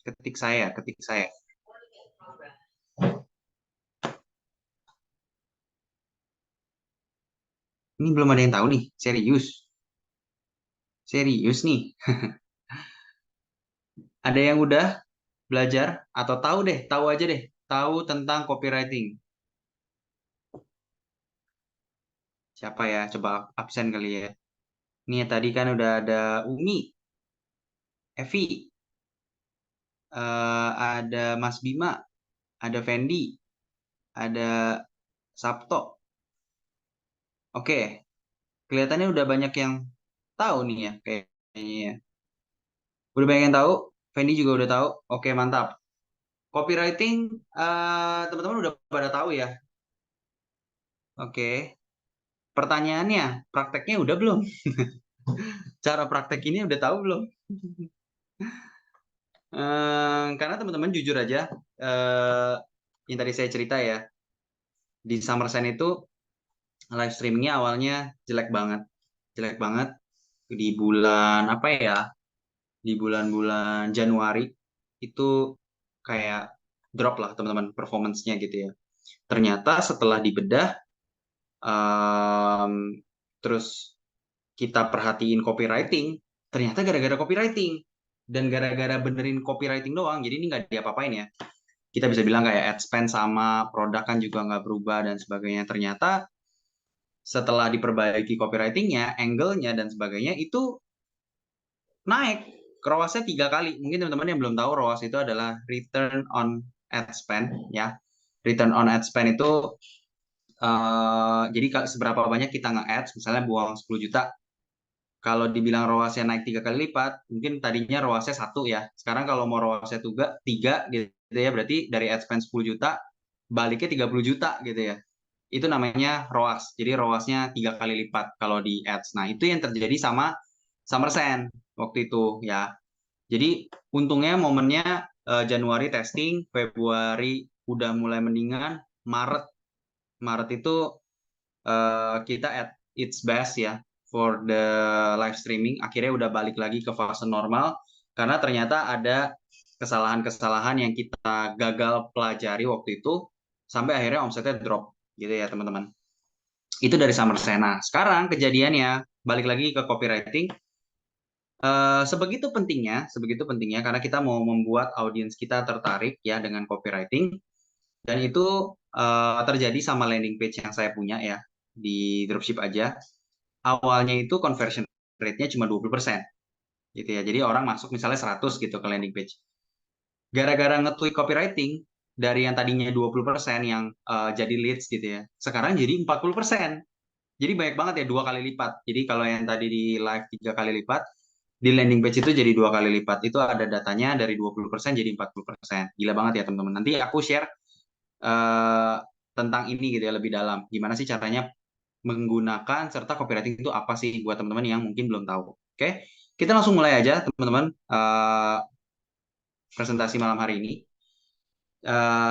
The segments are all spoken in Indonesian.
ketik saya, ketik saya. Ini belum ada yang tahu nih, serius. Serius nih. Ada yang udah belajar atau tahu deh, tahu aja deh, tahu tentang copywriting. Siapa ya? Coba absen kali ya. Nih tadi kan udah ada Umi, Evi, ada Mas Bima, ada Fendi, ada Sabto. Oke, kelihatannya udah banyak yang tahu nih ya kayaknya, ya. Udah banyak yang tahu, Fendi juga udah tahu. Oke, mantap. Copywriting, teman-teman udah pada tahu ya. Oke, pertanyaannya, prakteknya udah belum? Cara praktek ini udah tahu belum? Karena teman-teman jujur aja, yang tadi saya cerita ya, di Summer Sen itu live streamingnya awalnya jelek banget di bulan apa ya, di bulan-bulan Januari itu kayak drop lah teman-teman performance-nya gitu ya. Ternyata setelah dibedah, terus kita perhatiin copywriting, ternyata gara-gara copywriting dan gara-gara benerin copywriting doang, jadi ini nggak diapa-apain ya. Kita bisa bilang kayak ad spend sama produk kan juga nggak berubah dan sebagainya. Ternyata setelah diperbaiki copywritingnya, angle-nya dan sebagainya itu naik. ROAS-nya 3 kali. Mungkin teman-teman yang belum tahu ROAS itu adalah return on ad spend ya. Return on ad spend itu jadi seberapa banyak kita nge-ads, misalnya buang 10 juta. Kalau dibilang ROAS-nya naik 3 kali lipat, mungkin tadinya ROAS-nya 1 ya. Sekarang kalau mau ROAS-nya 3 gitu ya, berarti dari ad spend 10 juta, baliknya 30 juta gitu ya. Itu namanya ROAS. Jadi ROAS-nya 3 kali lipat kalau di ads. Nah, itu yang terjadi sama Summersen waktu itu ya. Jadi untungnya momennya Januari testing, Februari udah mulai mendingan, Maret Maret itu kita at its best ya for the live streaming. Akhirnya udah balik lagi ke fase normal karena ternyata ada kesalahan-kesalahan yang kita gagal pelajari waktu itu sampai akhirnya omsetnya drop gitu ya teman-teman. Itu dari Summer Sena. Sekarang kejadiannya balik lagi ke copywriting. Sebegitu pentingnya karena kita mau membuat audiens kita tertarik ya dengan copywriting dan itu terjadi sama landing page yang saya punya ya di dropship aja. Awalnya itu conversion rate-nya cuma 20% gitu ya. Jadi orang masuk misalnya 100 gitu ke landing page. Gara-gara nge-tweak copywriting dari yang tadinya 20% yang jadi leads gitu ya. Sekarang jadi 40%. Jadi banyak banget ya 2 kali lipat. Jadi kalau yang tadi di live 3 kali lipat, di landing page itu jadi 2 kali lipat. Itu ada datanya dari 20% jadi 40%. Gila banget ya teman-teman. Nanti aku share tentang ini gitu ya lebih dalam. Gimana sih caranya menggunakan serta copywriting itu apa sih buat teman-teman yang mungkin belum tahu. Oke, kita langsung mulai aja teman-teman presentasi malam hari ini.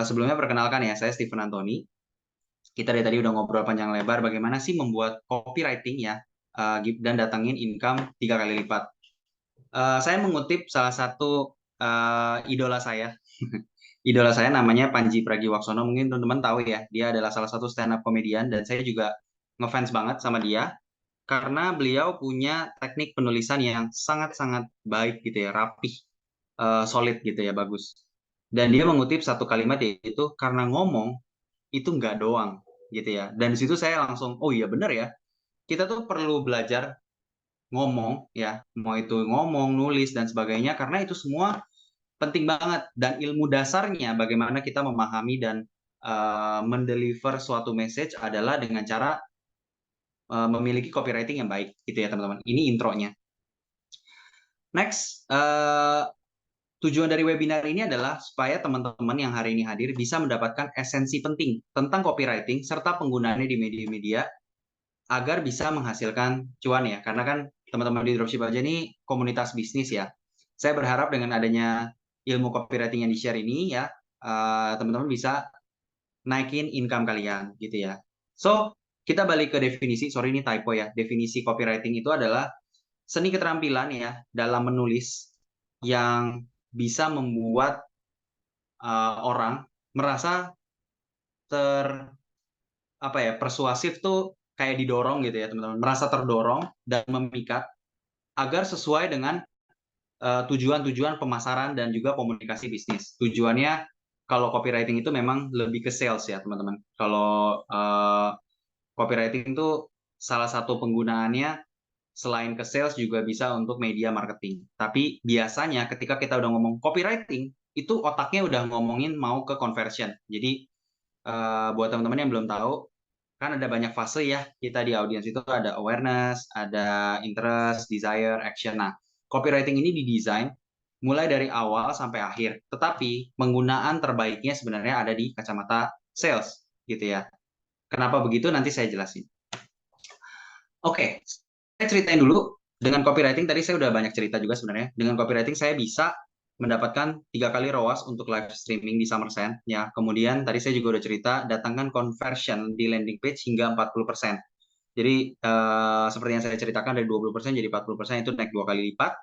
Sebelumnya perkenalkan ya, saya Stephen Anthony. Kita dari tadi udah ngobrol panjang lebar bagaimana sih membuat copywriting ya dan datangin income 3 kali lipat. Saya mengutip salah satu idola saya. Idola saya namanya Panji Pragiwaksono. Mungkin teman-teman tahu ya, dia adalah salah satu stand up komedian dan saya juga ngefans banget sama dia karena beliau punya teknik penulisan yang sangat-sangat baik gitu ya, rapih, solid gitu ya, bagus. Dan dia mengutip satu kalimat yaitu karena ngomong itu nggak doang gitu ya. Dan di situ saya langsung, oh iya bener ya, kita tuh perlu belajar ngomong ya, mau itu ngomong, nulis dan sebagainya karena itu semua penting banget dan ilmu dasarnya bagaimana kita memahami dan mendeliver suatu message adalah dengan cara memiliki copywriting yang baik gitu ya teman-teman. Ini intronya. Next, tujuan dari webinar ini adalah supaya teman-teman yang hari ini hadir bisa mendapatkan esensi penting tentang copywriting serta penggunaannya di media-media agar bisa menghasilkan cuan ya. Karena kan teman-teman di dropship aja ini komunitas bisnis ya. Saya berharap dengan adanya ilmu copywriting yang di-share ini ya, teman-teman bisa naikin income kalian gitu ya. So, kita balik ke definisi, sorry ini typo ya. Definisi copywriting itu adalah seni keterampilan ya dalam menulis yang bisa membuat orang merasa persuasif tuh kayak didorong gitu ya teman-teman, merasa terdorong dan memikat agar sesuai dengan tujuan-tujuan pemasaran dan juga komunikasi bisnis. Tujuannya kalau copywriting itu memang lebih ke sales ya teman-teman. Kalau copywriting itu salah satu penggunaannya selain ke sales juga bisa untuk media marketing. Tapi biasanya ketika kita udah ngomong copywriting, itu otaknya udah ngomongin mau ke conversion. Jadi buat teman-teman yang belum tahu, kan ada banyak fase ya kita di audiens itu, ada awareness, ada interest, desire, action. Nah, copywriting ini didesain mulai dari awal sampai akhir. Tetapi penggunaan terbaiknya sebenarnya ada di kacamata sales gitu ya. Kenapa begitu nanti saya jelasin. Oke, saya ceritain dulu. Dengan copywriting tadi saya udah banyak cerita juga sebenarnya. Dengan copywriting saya bisa mendapatkan 3 kali ROAS untuk live streaming di Summersen ya. Kemudian tadi saya juga udah cerita datangkan conversion di landing page hingga 40%. Jadi seperti yang saya ceritakan dari 20% jadi 40% itu naik 2 kali lipat.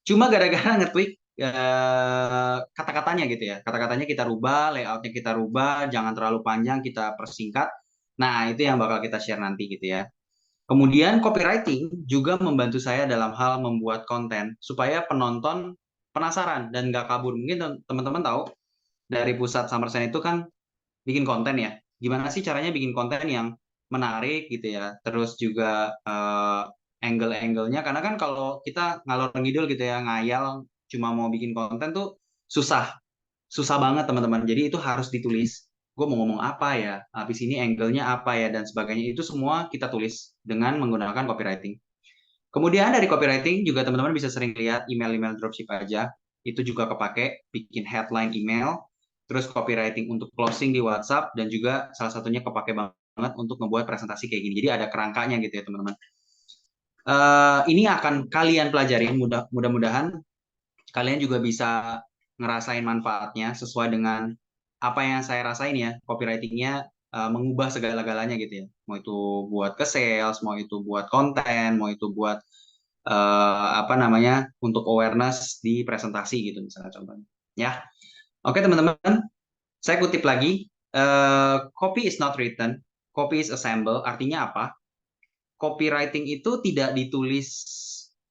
Cuma gara-gara nge-tweak kata-katanya gitu ya. Kata-katanya kita rubah, layoutnya kita rubah, jangan terlalu panjang, kita persingkat. Nah, itu yang bakal kita share nanti gitu ya. Kemudian copywriting juga membantu saya dalam hal membuat konten supaya penonton penasaran dan nggak kabur. Mungkin teman-teman tahu dari pusat Summersen itu kan bikin konten ya. Gimana sih caranya bikin konten yang menarik gitu ya. Terus juga angle-angle-nya. Karena kan kalau kita ngalor ngidul gitu ya, ngayal cuma mau bikin konten tuh susah. Susah banget teman-teman. Jadi itu harus ditulis. Gue mau ngomong apa ya, habis ini angle-nya apa ya, dan sebagainya. Itu semua kita tulis dengan menggunakan copywriting. Kemudian dari copywriting juga teman-teman bisa sering lihat email-email dropship aja. Itu juga kepake, bikin headline email, terus copywriting untuk closing di WhatsApp, dan juga salah satunya kepake banget untuk membuat presentasi kayak gini. Jadi ada kerangkanya gitu ya teman-teman. Ini akan kalian pelajarin, mudah-mudahan kalian juga bisa ngerasain manfaatnya sesuai dengan apa yang saya rasain ya. Copywritingnya mengubah segala-galanya gitu ya. Mau itu buat ke sales, mau itu buat konten, mau itu buat untuk awareness di presentasi gitu misalnya contohnya. Ya, oke teman-teman, saya kutip lagi. Copy is not written, copy is assemble. Artinya apa? Copywriting itu tidak ditulis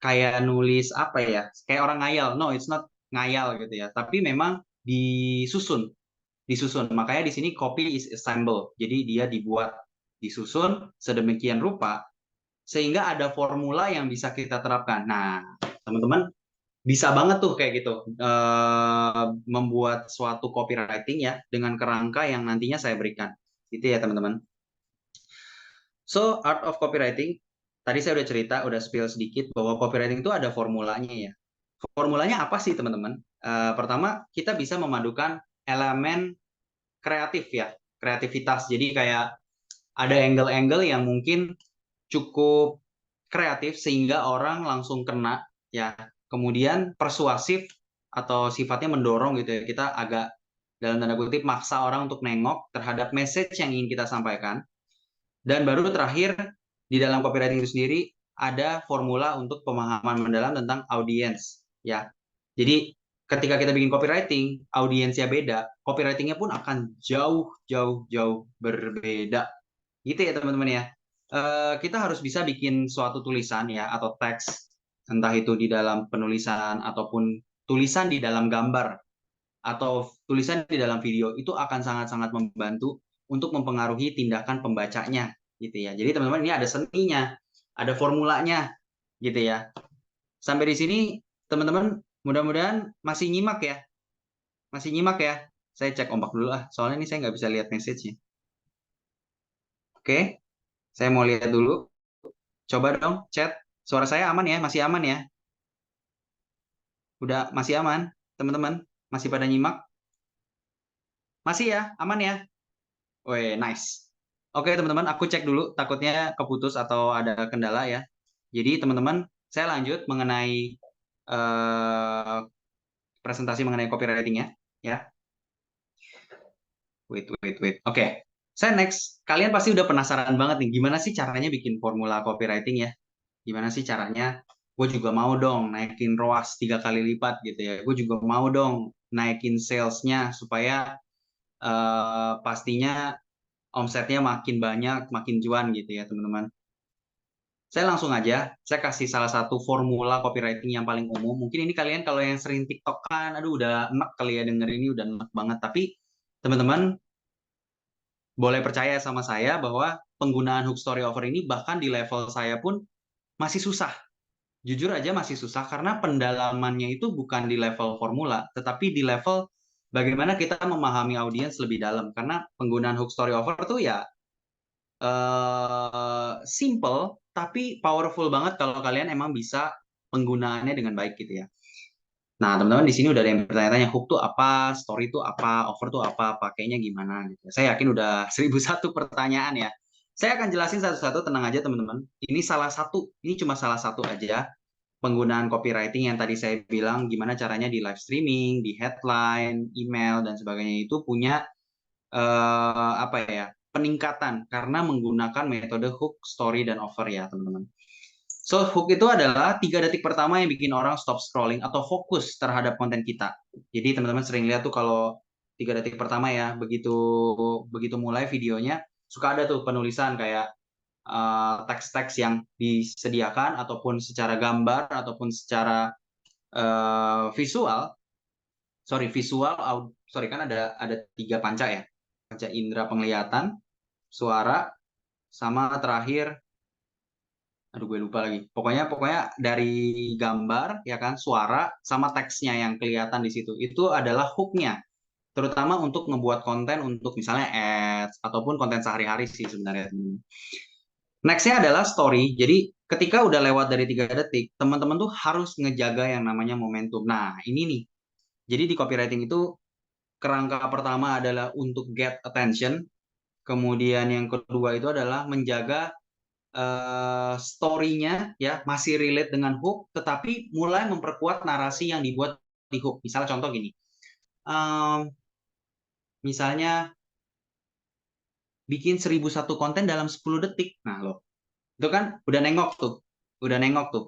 kayak nulis apa ya, kayak orang ngayal. No, it's not ngayal gitu ya. Tapi memang disusun, disusun. Makanya di sini copy is assemble. Jadi dia dibuat, disusun sedemikian rupa sehingga ada formula yang bisa kita terapkan. Nah, teman-teman bisa banget tuh kayak gitu membuat suatu copywriting ya dengan kerangka yang nantinya saya berikan. Gitu ya teman-teman. So, art of copywriting, tadi saya udah cerita, udah spill sedikit bahwa copywriting itu ada formulanya ya. Formulanya apa sih teman-teman? Pertama, kita bisa memadukan elemen kreatif ya, kreativitas. Jadi kayak ada angle-angle yang mungkin cukup kreatif sehingga orang langsung kena ya. Kemudian persuasif atau sifatnya mendorong gitu ya. Kita agak dalam tanda kutip maksa orang untuk nengok terhadap message yang ingin kita sampaikan. Dan baru terakhir, di dalam copywriting itu sendiri ada formula untuk pemahaman mendalam tentang audiens ya. Jadi ketika kita bikin copywriting, audiensnya beda, copywritingnya pun akan jauh berbeda. Gitu ya teman-teman ya. Kita harus bisa bikin suatu tulisan ya atau teks, entah itu di dalam penulisan ataupun tulisan di dalam gambar atau tulisan di dalam video, itu akan sangat-sangat membantu untuk mempengaruhi tindakan pembacanya gitu ya. Jadi teman-teman ini ada seninya, ada formulanya gitu ya. Sampai di sini teman-teman mudah-mudahan masih nyimak ya. Masih nyimak ya. Saya cek ombak dulu soalnya ini saya nggak bisa lihat message-nya. Oke, saya mau lihat dulu. Coba dong chat. Suara saya aman ya? Masih aman ya? Udah masih aman, teman-teman? Masih pada nyimak? Masih ya? Aman ya? Weh, nice. Oke, teman-teman, aku cek dulu, takutnya keputus atau ada kendala ya. Jadi, teman-teman, saya lanjut mengenai presentasi mengenai copywriting-nya, ya. Wait. Oke, saya next. Kalian pasti udah penasaran banget nih, gimana sih caranya bikin formula copywriting ya? Gimana sih caranya? gue juga mau dong naikin ROAS 3 kali lipat gitu ya. Gue juga mau dong naikin salesnya supaya pastinya omsetnya makin banyak, makin cuan gitu ya teman-teman. Saya langsung aja, saya kasih salah satu formula copywriting yang paling umum. Mungkin ini kalian kalau yang sering TikTok kan, aduh udah enak kali ya denger ini, udah enak banget. Tapi teman-teman boleh percaya sama saya bahwa penggunaan hook story offer ini bahkan di level saya pun masih susah. Jujur aja masih susah karena pendalamannya itu bukan di level formula, tetapi di level bagaimana kita memahami audiens lebih dalam. Karena penggunaan hook story offer tuh ya simple tapi powerful banget kalau kalian emang bisa penggunaannya dengan baik gitu ya. Nah, teman-teman di sini udah ada yang bertanya-tanya hook tuh apa, story tuh apa, offer tuh apa, pakainya gimana gitu. Saya yakin udah 1001 pertanyaan ya. Saya akan jelasin satu-satu, tenang aja teman-teman. Ini salah satu, ini cuma salah satu aja penggunaan copywriting yang tadi saya bilang gimana caranya di live streaming, di headline, email dan sebagainya itu punya apa ya? Peningkatan karena menggunakan metode hook, story dan offer ya, teman-teman. So, hook itu adalah 3 detik pertama yang bikin orang stop scrolling atau fokus terhadap konten kita. Jadi teman-teman sering lihat tuh kalau 3 detik pertama ya, begitu begitu mulai videonya, suka ada tuh penulisan kayak teks-teks yang disediakan ataupun secara gambar ataupun secara visual. Sorry kan ada 3 panca ya, panca indera penglihatan, suara, sama terakhir aduh gue lupa lagi. Pokoknya dari gambar ya kan, suara sama teksnya yang kelihatan di situ. Itu adalah hooknya. Terutama untuk ngebuat konten untuk misalnya ads ataupun konten sehari-hari sih sebenarnya. Nextnya adalah story. Jadi ketika udah lewat dari 3 detik, teman-teman tuh harus ngejaga yang namanya momentum. Nah ini nih. Jadi di copywriting itu kerangka pertama adalah untuk get attention. Kemudian yang kedua itu adalah menjaga story-nya ya masih relate dengan hook, tetapi mulai memperkuat narasi yang dibuat di hook. Misalnya contoh gini, misalnya bikin 1001 konten dalam 10 detik. Nah lo, itu kan udah nengok tuh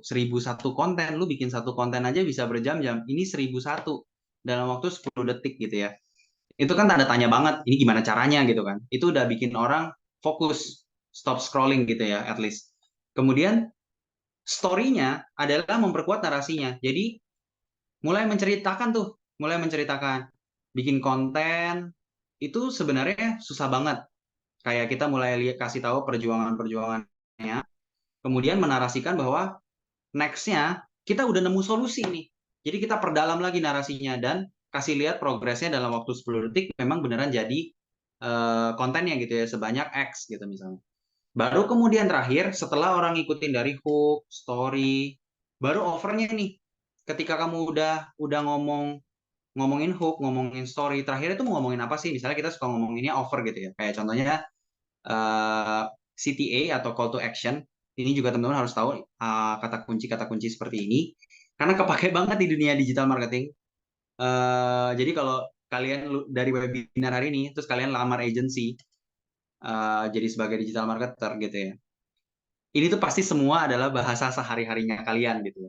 1001 konten, lu bikin satu konten aja bisa berjam-jam. Ini 1001 dalam waktu 10 detik gitu ya. Itu kan tanda tanya banget, ini gimana caranya gitu kan. Itu udah bikin orang fokus, stop scrolling gitu ya, at least. Kemudian story-nya adalah memperkuat narasinya. Jadi mulai menceritakan bikin konten itu sebenarnya susah banget. Kayak kita mulai kasih tahu perjuangan-perjuangannya, kemudian menarasikan bahwa next-nya kita udah nemu solusi nih. Jadi kita perdalam lagi narasinya dan kasih lihat progresnya dalam waktu 10 detik memang beneran jadi kontennya gitu ya, sebanyak X gitu misalnya. Baru kemudian terakhir setelah orang ngikutin dari hook, story, baru offernya nih. Ketika kamu udah ngomongin hook, ngomongin story, terakhir itu mau ngomongin apa sih? Misalnya kita suka ngomonginnya offer gitu ya. Kayak contohnya CTA atau call to action. Ini juga teman-teman harus tahu kata kunci seperti ini karena kepake banget di dunia digital marketing. Jadi kalau kalian dari webinar hari ini terus kalian lamar agency jadi sebagai digital marketer gitu ya. Ini tuh pasti semua adalah bahasa sehari-harinya kalian gitu.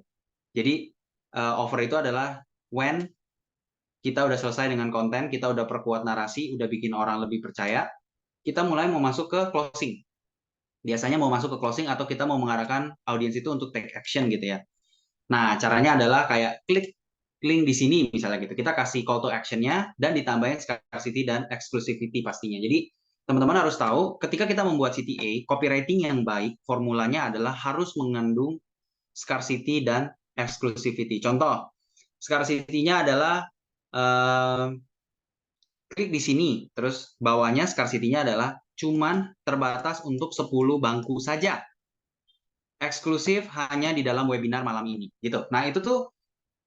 Jadi offer itu adalah when kita udah selesai dengan konten, kita udah perkuat narasi, udah bikin orang lebih percaya, kita mulai mau masuk ke closing. Biasanya mau masuk ke closing atau kita mau mengarahkan audiens itu untuk take action gitu ya. Nah, caranya adalah kayak klik link di sini misalnya gitu. Kita kasih call to action-nya dan ditambahin scarcity dan exclusivity pastinya. Jadi teman-teman harus tahu ketika kita membuat CTA, copywriting yang baik formulanya adalah harus mengandung scarcity dan exclusivity. Contoh, scarcity-nya adalah klik di sini, terus bawahnya scarcity-nya adalah cuman terbatas untuk 10 bangku saja. Eksklusif hanya di dalam webinar malam ini gitu. Nah, itu tuh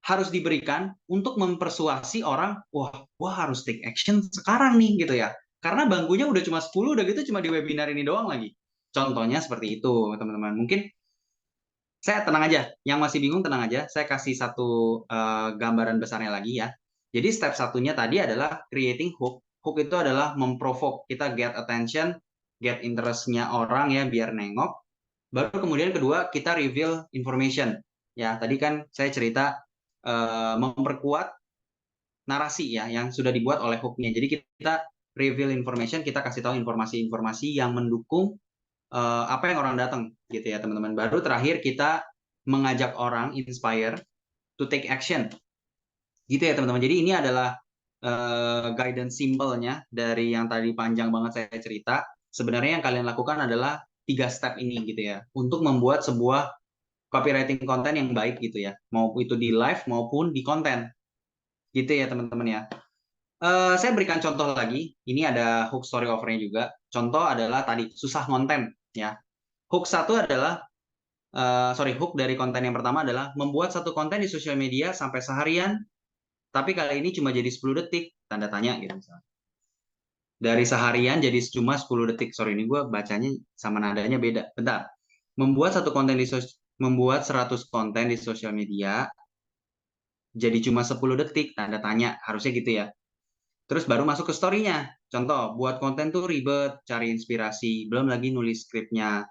harus diberikan untuk mempersuasi orang, wah harus take action sekarang nih gitu ya. Karena bangkunya udah cuma 10, udah gitu cuma di webinar ini doang lagi. Contohnya seperti itu, teman-teman. Mungkin saya tenang aja, yang masih bingung tenang aja, saya kasih satu gambaran besarnya lagi ya. Jadi step satunya tadi adalah creating hook. Hook itu adalah memprovoke, kita get attention, get interest-nya orang ya biar nengok. Baru kemudian kedua kita reveal information. Ya, tadi kan saya cerita memperkuat narasi ya yang sudah dibuat oleh hook-nya. Jadi kita reveal information, kita kasih tahu informasi-informasi yang mendukung apa yang orang datang gitu ya teman-teman. Baru terakhir kita mengajak orang inspire to take action gitu ya teman-teman. Jadi ini adalah guidance simpelnya dari yang tadi panjang banget saya cerita. Sebenarnya yang kalian lakukan adalah 3 step ini gitu ya untuk membuat sebuah copywriting konten yang baik gitu ya, mau itu di live maupun di konten gitu ya teman-teman ya. Saya berikan contoh lagi. Ini ada hook story offernya juga. Contoh adalah tadi susah konten ya. Hook satu adalah hook dari konten yang pertama adalah membuat satu konten di sosial media sampai seharian, tapi kali ini cuma jadi 10 detik, tanda tanya gitu misalnya. Dari seharian jadi cuma 10 detik. Sorry, ini gue bacanya sama nadanya beda. Bentar. Membuat 100 konten di sosial media jadi cuma 10 detik, tanda tanya. Harusnya gitu ya. Terus baru masuk ke story-nya. Contoh, buat konten tuh ribet, cari inspirasi, belum lagi nulis skripnya.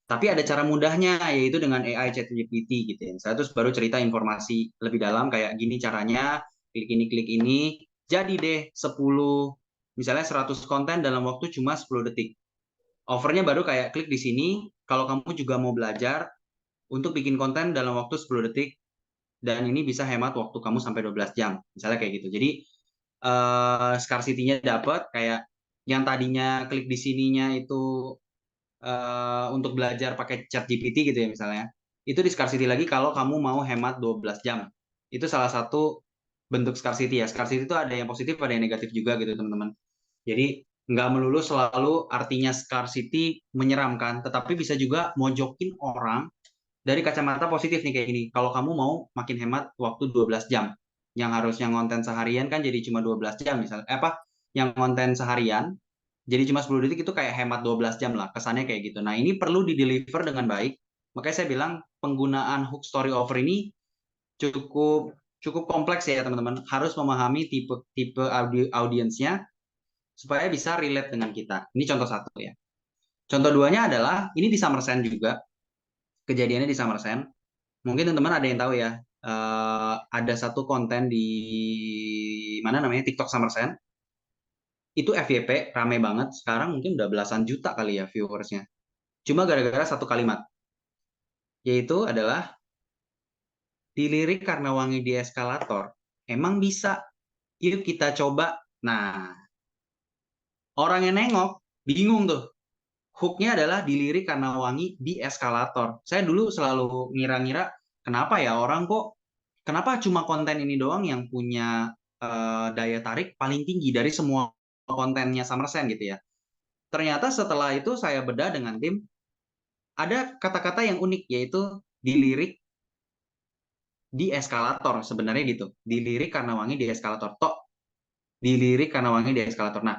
Tapi ada cara mudahnya, yaitu dengan AI ChatGPT gitu ya. Saya terus baru cerita informasi lebih dalam kayak gini caranya, klik ini, jadi deh 10, misalnya 100 konten dalam waktu cuma 10 detik. Offernya baru kayak klik di sini, kalau kamu juga mau belajar untuk bikin konten dalam waktu 10 detik, dan ini bisa hemat waktu kamu sampai 12 jam. Misalnya kayak gitu. Jadi, scarcity-nya dapat, kayak yang tadinya klik di sininya itu untuk belajar pakai chat GPT gitu ya misalnya, itu di scarcity lagi kalau kamu mau hemat 12 jam. Itu salah satu bentuk scarcity ya. Scarcity itu ada yang positif, ada yang negatif juga gitu teman-teman. Jadi nggak melulu selalu artinya scarcity menyeramkan, tetapi bisa juga mojokin orang dari kacamata positif nih kayak gini. Kalau kamu mau makin hemat waktu 12 jam, yang harusnya ngonten seharian kan jadi cuma 12 jam misalnya. Yang konten seharian jadi cuma 10 detik itu kayak hemat 12 jam lah, kesannya kayak gitu. Nah, ini perlu di-deliver dengan baik. Makanya saya bilang penggunaan hook story offer ini cukup cukup kompleks ya, teman-teman. Harus memahami tipe audiensnya supaya bisa relate dengan kita. Ini contoh satu ya. Contoh duanya adalah ini di Summersend juga. Kejadiannya di Summersend. Mungkin teman-teman ada yang tahu ya. Ada satu konten di mana namanya TikTok Summersend. Itu FYP rame banget. Sekarang mungkin udah belasan juta kali ya viewersnya. Cuma gara-gara satu kalimat, yaitu adalah dilirik karena wangi di eskalator. Emang bisa? Yuk kita coba. Nah, orang yang nengok bingung tuh. Hooknya adalah dilirik karena wangi di eskalator. Saya dulu selalu ngira-ngira, kenapa ya orang kok, kenapa cuma konten ini doang yang punya daya tarik paling tinggi dari semua kontennya Summersand gitu ya. Ternyata setelah itu saya bedah dengan tim, ada kata-kata yang unik, yaitu dilirik di eskalator sebenarnya gitu. Dilirik karena wangi di eskalator. Tok, dilirik karena wangi di eskalator. Nah,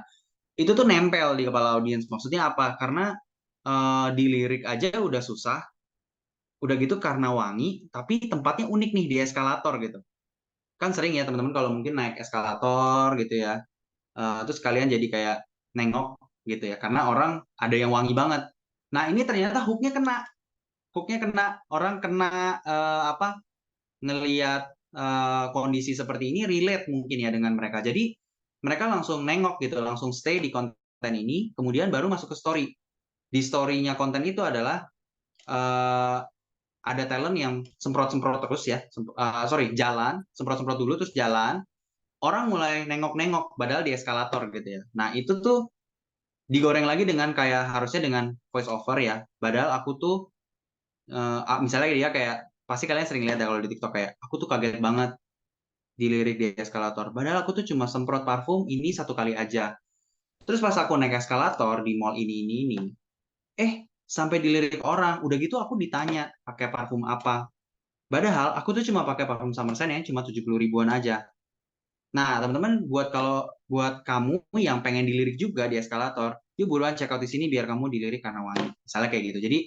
itu tuh nempel di kepala audiens. Maksudnya apa? Karena dilirik aja udah susah, udah gitu karena wangi, tapi tempatnya unik nih di eskalator gitu. Kan sering ya teman-teman kalau mungkin naik eskalator gitu ya, terus kalian jadi kayak nengok gitu ya, karena orang ada yang wangi banget. Nah ini ternyata hooknya kena, orang kena ngelihat kondisi seperti ini relate mungkin ya dengan mereka. Jadi mereka langsung nengok gitu, langsung stay di konten ini, kemudian baru masuk ke story. Di story-nya konten itu adalah uh, ada talent yang semprot-semprot terus ya, jalan, semprot-semprot dulu terus jalan. Orang mulai nengok-nengok, padahal di eskalator gitu ya. Nah itu tuh digoreng lagi dengan kayak harusnya dengan voice over ya. Padahal aku tuh misalnya dia kayak pasti kalian sering lihat ya kalau di TikTok kayak aku tuh kaget banget dilirik di eskalator. Padahal aku tuh cuma semprot parfum ini satu kali aja. Terus pas aku naik eskalator di mall ini, sampai dilirik orang. Udah gitu aku ditanya pakai parfum apa. Padahal aku tuh cuma pakai parfum Summersand yang cuma 70 ribuan aja. Nah, teman-teman, buat kamu yang pengen dilirik juga di eskalator, yuk buruan check out di sini biar kamu dilirik karena wangi. Misalnya kayak gitu. Jadi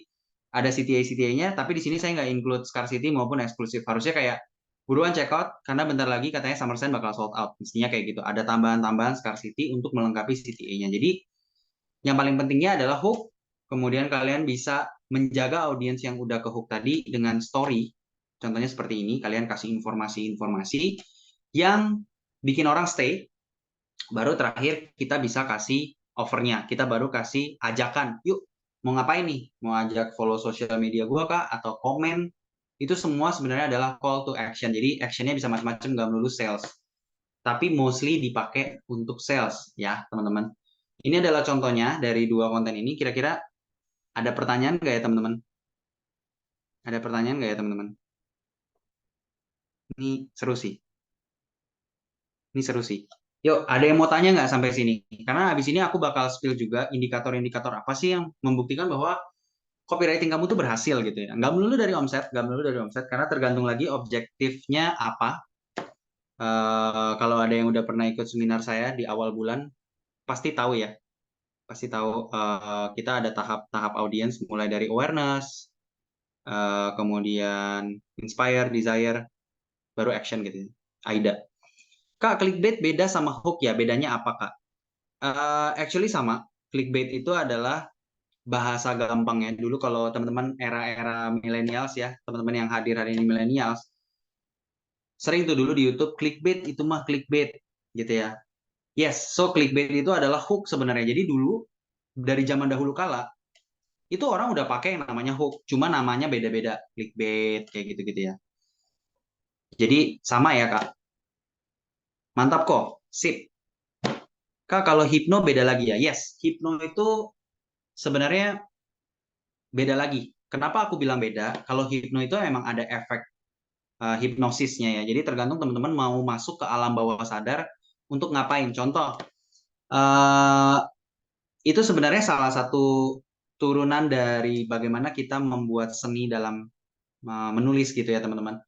ada CTA-CTA-nya, tapi di sini saya nggak include scarcity maupun eksklusif. Harusnya kayak buruan check out karena bentar lagi katanya Summersand bakal sold out. Mestinya kayak gitu. Ada tambahan-tambahan scarcity untuk melengkapi CTA-nya. Jadi yang paling pentingnya adalah hook. Kemudian kalian bisa menjaga audiens yang udah ke hook tadi dengan story. Contohnya seperti ini, kalian kasih informasi-informasi yang bikin orang stay. Baru terakhir kita bisa kasih offernya. Kita baru kasih ajakan. Yuk, mau ngapain nih? Mau ajak follow sosial media gua kah? Atau komen? Itu semua sebenarnya adalah call to action. Jadi actionnya bisa macam-macam, nggak melulu sales. Tapi mostly dipakai untuk sales ya, teman-teman. Ini adalah contohnya dari dua konten ini. Kira-kira ada pertanyaan nggak ya, teman-teman? Ada pertanyaan nggak ya, teman-teman? Ini seru sih. Ini seru sih. Yuk, ada yang mau tanya nggak sampai sini? Karena habis ini aku bakal spill juga indikator-indikator apa sih yang membuktikan bahwa copywriting kamu tuh berhasil gitu ya. Nggak melulu dari omset, nggak melulu dari omset, karena tergantung lagi objektifnya apa. Kalau ada yang udah pernah ikut seminar saya di awal bulan, pasti tahu ya. Pasti tahu kita ada tahap-tahap audiens, mulai dari awareness, kemudian inspire, desire, baru action gitu ya. AIDA. Kak, clickbait beda sama hook ya? Bedanya apa, Kak? Actually sama. Clickbait itu adalah bahasa gampangnya. Dulu kalau teman-teman era-era millennials ya, teman-teman yang hadir hari ini millennials, sering tuh dulu di YouTube, clickbait itu mah clickbait gitu ya. Yes, so clickbait itu adalah hook sebenarnya. Jadi dulu dari zaman dahulu kala itu orang udah pakai yang namanya hook, cuma namanya beda-beda, clickbait kayak gitu-gitu ya. Jadi sama ya, Kak. Mantap kok. Sip. Kak, kalau hipno beda lagi ya. Yes, hipno itu sebenarnya beda lagi. Kenapa aku bilang beda? Kalau hipno itu memang ada efek hipnosisnya ya. Jadi tergantung teman-teman mau masuk ke alam bawah sadar untuk ngapain. Contoh, uh, itu sebenarnya salah satu turunan dari bagaimana kita membuat seni dalam menulis gitu ya teman-teman.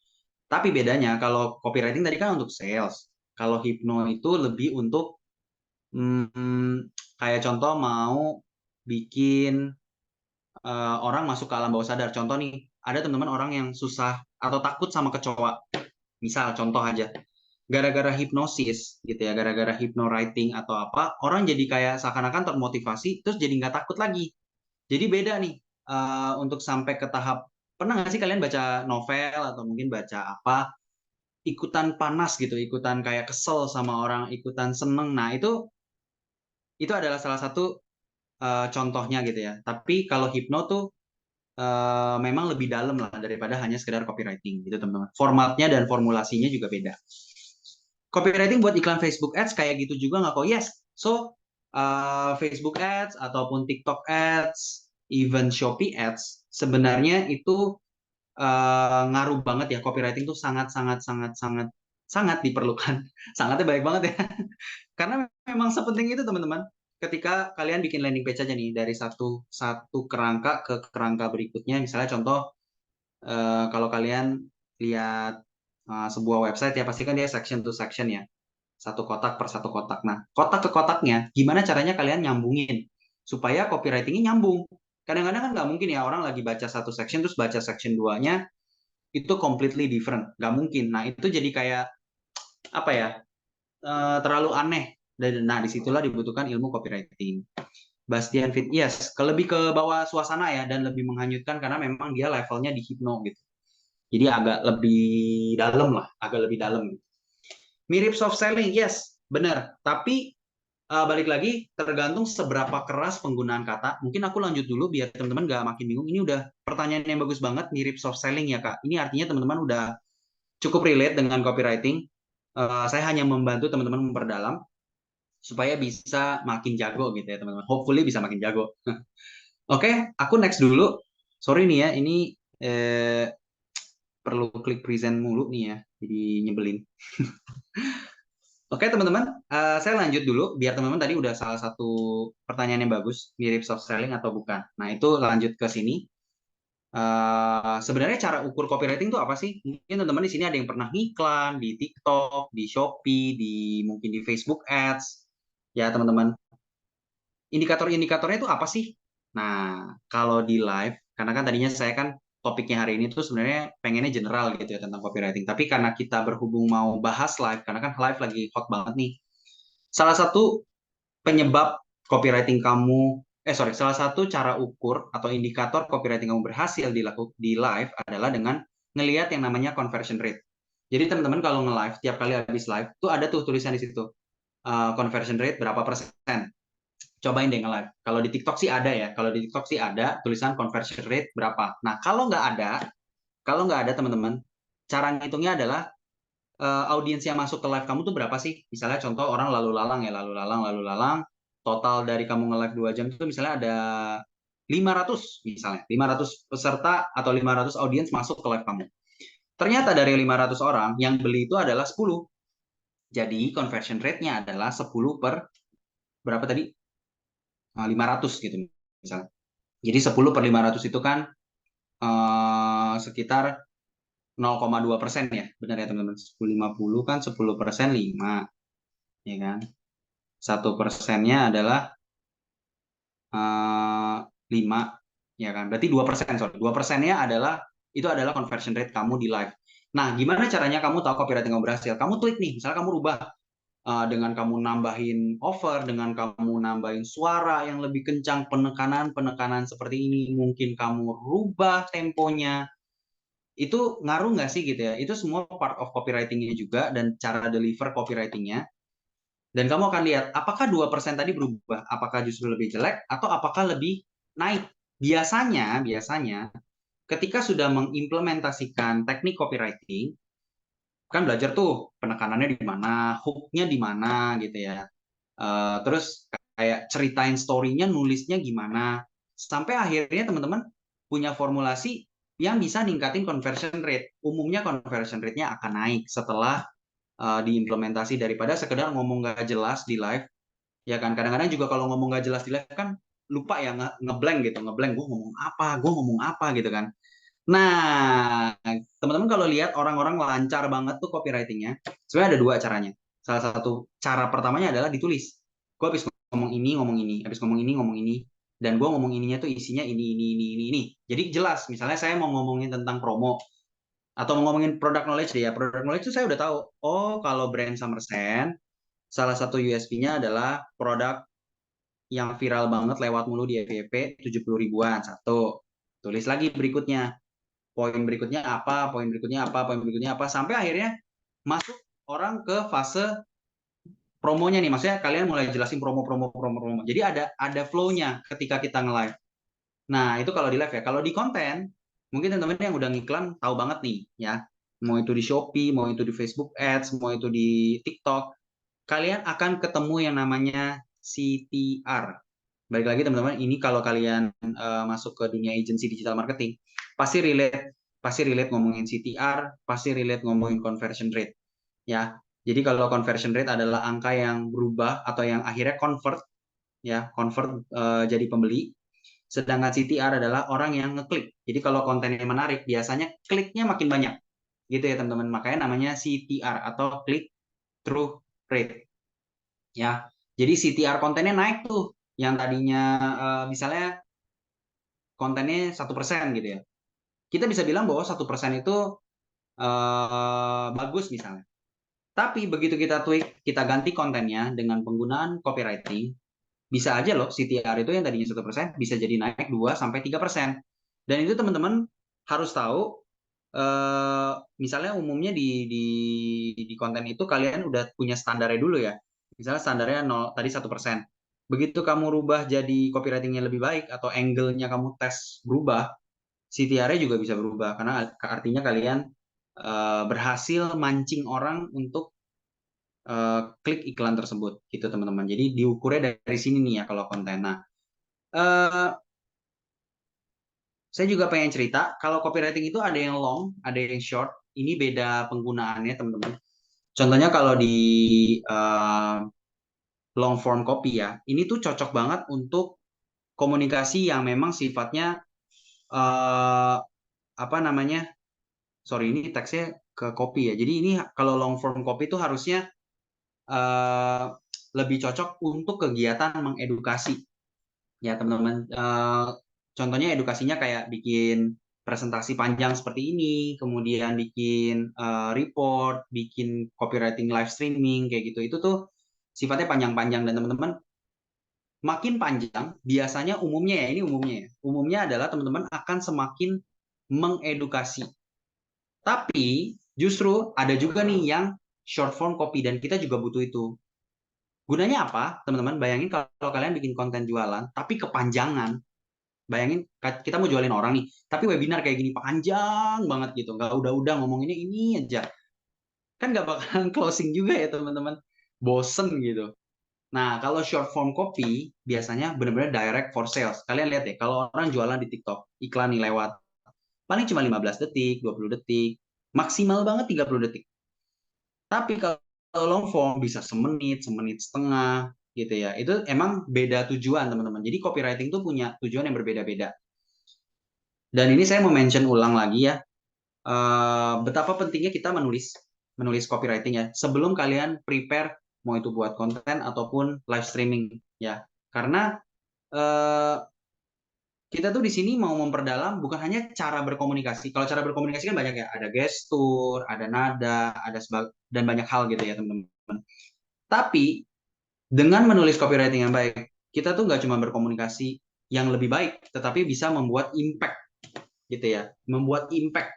Tapi bedanya kalau copywriting tadi kan untuk sales. Kalau hipno itu lebih untuk kayak contoh mau bikin orang masuk ke alam bawah sadar. Contoh nih, ada teman-teman orang yang susah atau takut sama kecoa. Misal contoh aja, gara-gara hipnosis gitu ya, gara-gara hypnowriting atau apa, orang jadi kayak seakan-akan termotivasi, terus jadi nggak takut lagi. Jadi beda nih untuk sampai ke tahap, pernah nggak sih kalian baca novel atau mungkin baca apa, ikutan panas gitu, ikutan kayak kesel sama orang, ikutan seneng. Nah itu adalah salah satu contohnya gitu ya. Tapi kalau hipno tuh memang lebih dalam lah daripada hanya sekedar copywriting gitu teman-teman. Formatnya dan formulasinya juga beda. Copywriting buat iklan Facebook Ads kayak gitu juga nggak kok? Yes. So Facebook Ads ataupun TikTok Ads, even Shopee Ads sebenarnya itu ngaruh banget ya. Copywriting tuh sangat sangat sangat sangat sangat diperlukan. Sangatnya baik banget ya. Karena memang sepenting itu teman-teman. Ketika kalian bikin landing page aja nih dari satu kerangka ke kerangka berikutnya, misalnya contoh kalau kalian lihat sebuah website ya pasti kan dia section to section ya, satu kotak per satu kotak. Nah, kotak ke kotaknya, gimana caranya kalian nyambungin supaya copywritingnya nyambung? Kadang-kadang kan nggak mungkin ya orang lagi baca satu section terus baca section 2-nya itu completely different, nggak mungkin. Nah, itu jadi kayak apa ya? Terlalu aneh. Dan nah disitulah dibutuhkan ilmu copywriting. Bastian Fit, yes, lebih ke bawah suasana ya dan lebih menghanyutkan karena memang dia levelnya di hipno gitu. Jadi agak lebih dalam lah, agak lebih dalam. Mirip soft selling, yes, benar. Tapi balik lagi tergantung seberapa keras penggunaan kata. Mungkin aku lanjut dulu biar teman-teman nggak makin bingung. Ini udah pertanyaan yang bagus banget, mirip soft selling ya Kak. Ini artinya teman-teman udah cukup relate dengan copywriting. Saya hanya membantu teman-teman memperdalam supaya bisa makin jago gitu ya teman-teman. Hopefully bisa makin jago. Oke, aku next dulu. Sorry nih ya, ini perlu klik present mulu nih ya, jadi nyebelin. Oke teman-teman, saya lanjut dulu biar teman-teman tadi udah salah satu pertanyaan yang bagus, mirip soft selling atau bukan. Nah itu lanjut ke sini. Sebenarnya cara ukur copywriting itu apa sih? Mungkin teman-teman di sini ada yang pernah ngiklan di TikTok, di Shopee, mungkin di Facebook Ads, ya teman-teman. Indikator-indikatornya itu apa sih? Nah, kalau di live, karena kan tadinya saya kan topiknya hari ini tuh sebenarnya pengennya general gitu ya tentang copywriting. Tapi karena kita berhubung mau bahas live, karena kan live lagi hot banget nih. Salah satu penyebab copywriting kamu, salah satu cara ukur atau indikator copywriting kamu berhasil di live adalah dengan ngelihat yang namanya conversion rate. Jadi teman-teman kalau nge-live, tiap kali habis live, tuh ada tuh tulisan di situ, conversion rate berapa persen. Cobain deh nge-live. Kalau di TikTok sih ada ya, kalau di TikTok sih ada tulisan conversion rate berapa. Nah, kalau nggak ada teman-teman, cara ngitungnya adalah audiens yang masuk ke live kamu tuh berapa sih? Misalnya contoh orang lalu lalang ya, lalu lalang, total dari kamu nge-live 2 jam itu misalnya ada 500 misalnya, 500 peserta atau 500 audiens masuk ke live kamu. Ternyata dari 500 orang yang beli itu adalah 10. Jadi conversion rate-nya adalah 10 per berapa tadi? 500 gitu misalnya. Jadi 10 per 500 itu kan sekitar 0,2% ya. Benar ya teman-teman? 1050 kan 10% 5. Ya kan? 1%-nya adalah 5. Ya kan? Berarti 2%. Sorry. 2%-nya adalah itu adalah conversion rate kamu di live. Nah, gimana caranya kamu tahu copywriting kamu berhasil? Kamu klik nih, misalnya kamu rubah dengan kamu nambahin offer, dengan kamu nambahin suara yang lebih kencang, penekanan seperti ini, mungkin kamu rubah temponya, itu ngaruh nggak sih gitu ya? Itu semua part of copywriting-nya juga dan cara deliver copywriting-nya. Dan kamu akan lihat apakah 2% tadi berubah, apakah justru lebih jelek atau apakah lebih naik. Biasanya ketika sudah mengimplementasikan teknik copywriting, kan belajar tuh penekanannya di mana, hook-nya di mana gitu ya. Terus kayak ceritain story-nya, nulisnya gimana. Sampai akhirnya teman-teman punya formulasi yang bisa ningkatin conversion rate. Umumnya conversion rate-nya akan naik setelah diimplementasi daripada sekedar ngomong nggak jelas di live. Ya kan, kadang-kadang juga kalau ngomong nggak jelas di live kan lupa ya, ngeblank gitu, ngeblank gue ngomong apa gitu kan. Nah, teman-teman kalau lihat orang-orang lancar banget tuh copywriting-nya, sebenarnya ada dua caranya. Salah satu cara pertamanya adalah ditulis. Gue habis ngomong ini, habis ngomong ini, dan gue ngomong ininya tuh isinya ini. Jadi jelas, misalnya saya mau ngomongin tentang promo, atau mau ngomongin product knowledge deh ya. Product knowledge itu saya udah tahu, oh kalau brand Summersen, salah satu USP-nya adalah produk yang viral banget lewat mulu di FYP 70 ribuan, satu. Tulis lagi berikutnya poin berikutnya apa, poin berikutnya apa, poin berikutnya apa, sampai akhirnya masuk orang ke fase promonya nih. Maksudnya kalian mulai jelasin promo. Jadi ada flow-nya ketika kita nge-live. Nah, itu kalau di live ya. Kalau di konten, mungkin teman-teman yang udah ngiklan tahu banget nih ya. Mau itu di Shopee, mau itu di Facebook Ads, mau itu di TikTok, kalian akan ketemu yang namanya CTR. Balik lagi teman-teman, ini kalau kalian masuk ke dunia agency digital marketing, pasti relate ngomongin CTR, pasti relate ngomongin conversion rate. Ya, jadi kalau conversion rate adalah angka yang berubah atau yang akhirnya convert, ya convert jadi pembeli. Sedangkan CTR adalah orang yang ngeklik. Jadi kalau kontennya menarik, biasanya kliknya makin banyak. Gitu ya teman-teman. Makanya namanya CTR atau click through rate. Ya, jadi CTR kontennya naik tuh. Yang tadinya misalnya kontennya 1% gitu ya. Kita bisa bilang bahwa 1% itu bagus misalnya. Tapi begitu kita tweak, kita ganti kontennya dengan penggunaan copywriting, bisa aja loh CTR itu yang tadinya 1% bisa jadi naik 2-3%. Dan itu teman-teman harus tahu, misalnya umumnya di konten itu kalian udah punya standarnya dulu ya. Misalnya standarnya 0, tadi 1%. Begitu kamu rubah jadi copywritingnya lebih baik atau angle-nya kamu tes berubah, CTR-nya juga bisa berubah karena artinya kalian berhasil mancing orang untuk klik iklan tersebut gitu teman-teman. Jadi diukurnya dari sini nih ya kalau konten. Nah, saya juga pengen cerita kalau copywriting itu ada yang long, ada yang short. Ini beda penggunaannya teman-teman. Contohnya kalau di long form copy ya, ini tuh cocok banget untuk komunikasi yang memang sifatnya apa namanya? Sorry, ini teksnya ke copy ya. Jadi ini kalau long form copy itu harusnya uh, lebih cocok untuk kegiatan mengedukasi ya teman-teman. Contohnya edukasinya kayak bikin presentasi panjang seperti ini, kemudian bikin report, bikin copywriting live streaming kayak gitu. Itu tuh sifatnya panjang-panjang dan teman-teman makin panjang biasanya umumnya ya, ini umumnya ya. Umumnya adalah teman-teman akan semakin mengedukasi. Tapi justru ada juga nih yang short form copy dan kita juga butuh itu. Gunanya apa, teman-teman? Bayangin kalau kalian bikin konten jualan, tapi kepanjangan. Bayangin kita mau jualin orang nih, tapi webinar kayak gini panjang banget gitu, nggak udah ngomonginnya ini aja. Kan nggak bakalan closing juga ya teman-teman. Bosen gitu. Nah, kalau short form copy, biasanya benar-benar direct for sales. Kalian lihat deh, kalau orang jualan di TikTok, iklan nih lewat, paling cuma 15 detik, 20 detik, maksimal banget 30 detik. Tapi kalau long form bisa semenit, semenit setengah gitu ya. Itu emang beda tujuan teman-teman. Jadi copywriting itu punya tujuan yang berbeda-beda. Dan ini saya mau mention ulang lagi ya, betapa pentingnya kita menulis copywriting ya. Sebelum kalian prepare mau itu buat konten ataupun live streaming ya. Karena eh, kita tuh di sini mau memperdalam bukan hanya cara berkomunikasi. Kalau cara berkomunikasi kan banyak ya, ada gestur, ada nada, dan banyak hal gitu ya teman-teman. Tapi dengan menulis copywriting yang baik, kita tuh nggak cuma berkomunikasi yang lebih baik, tetapi bisa membuat impact gitu ya, membuat impact.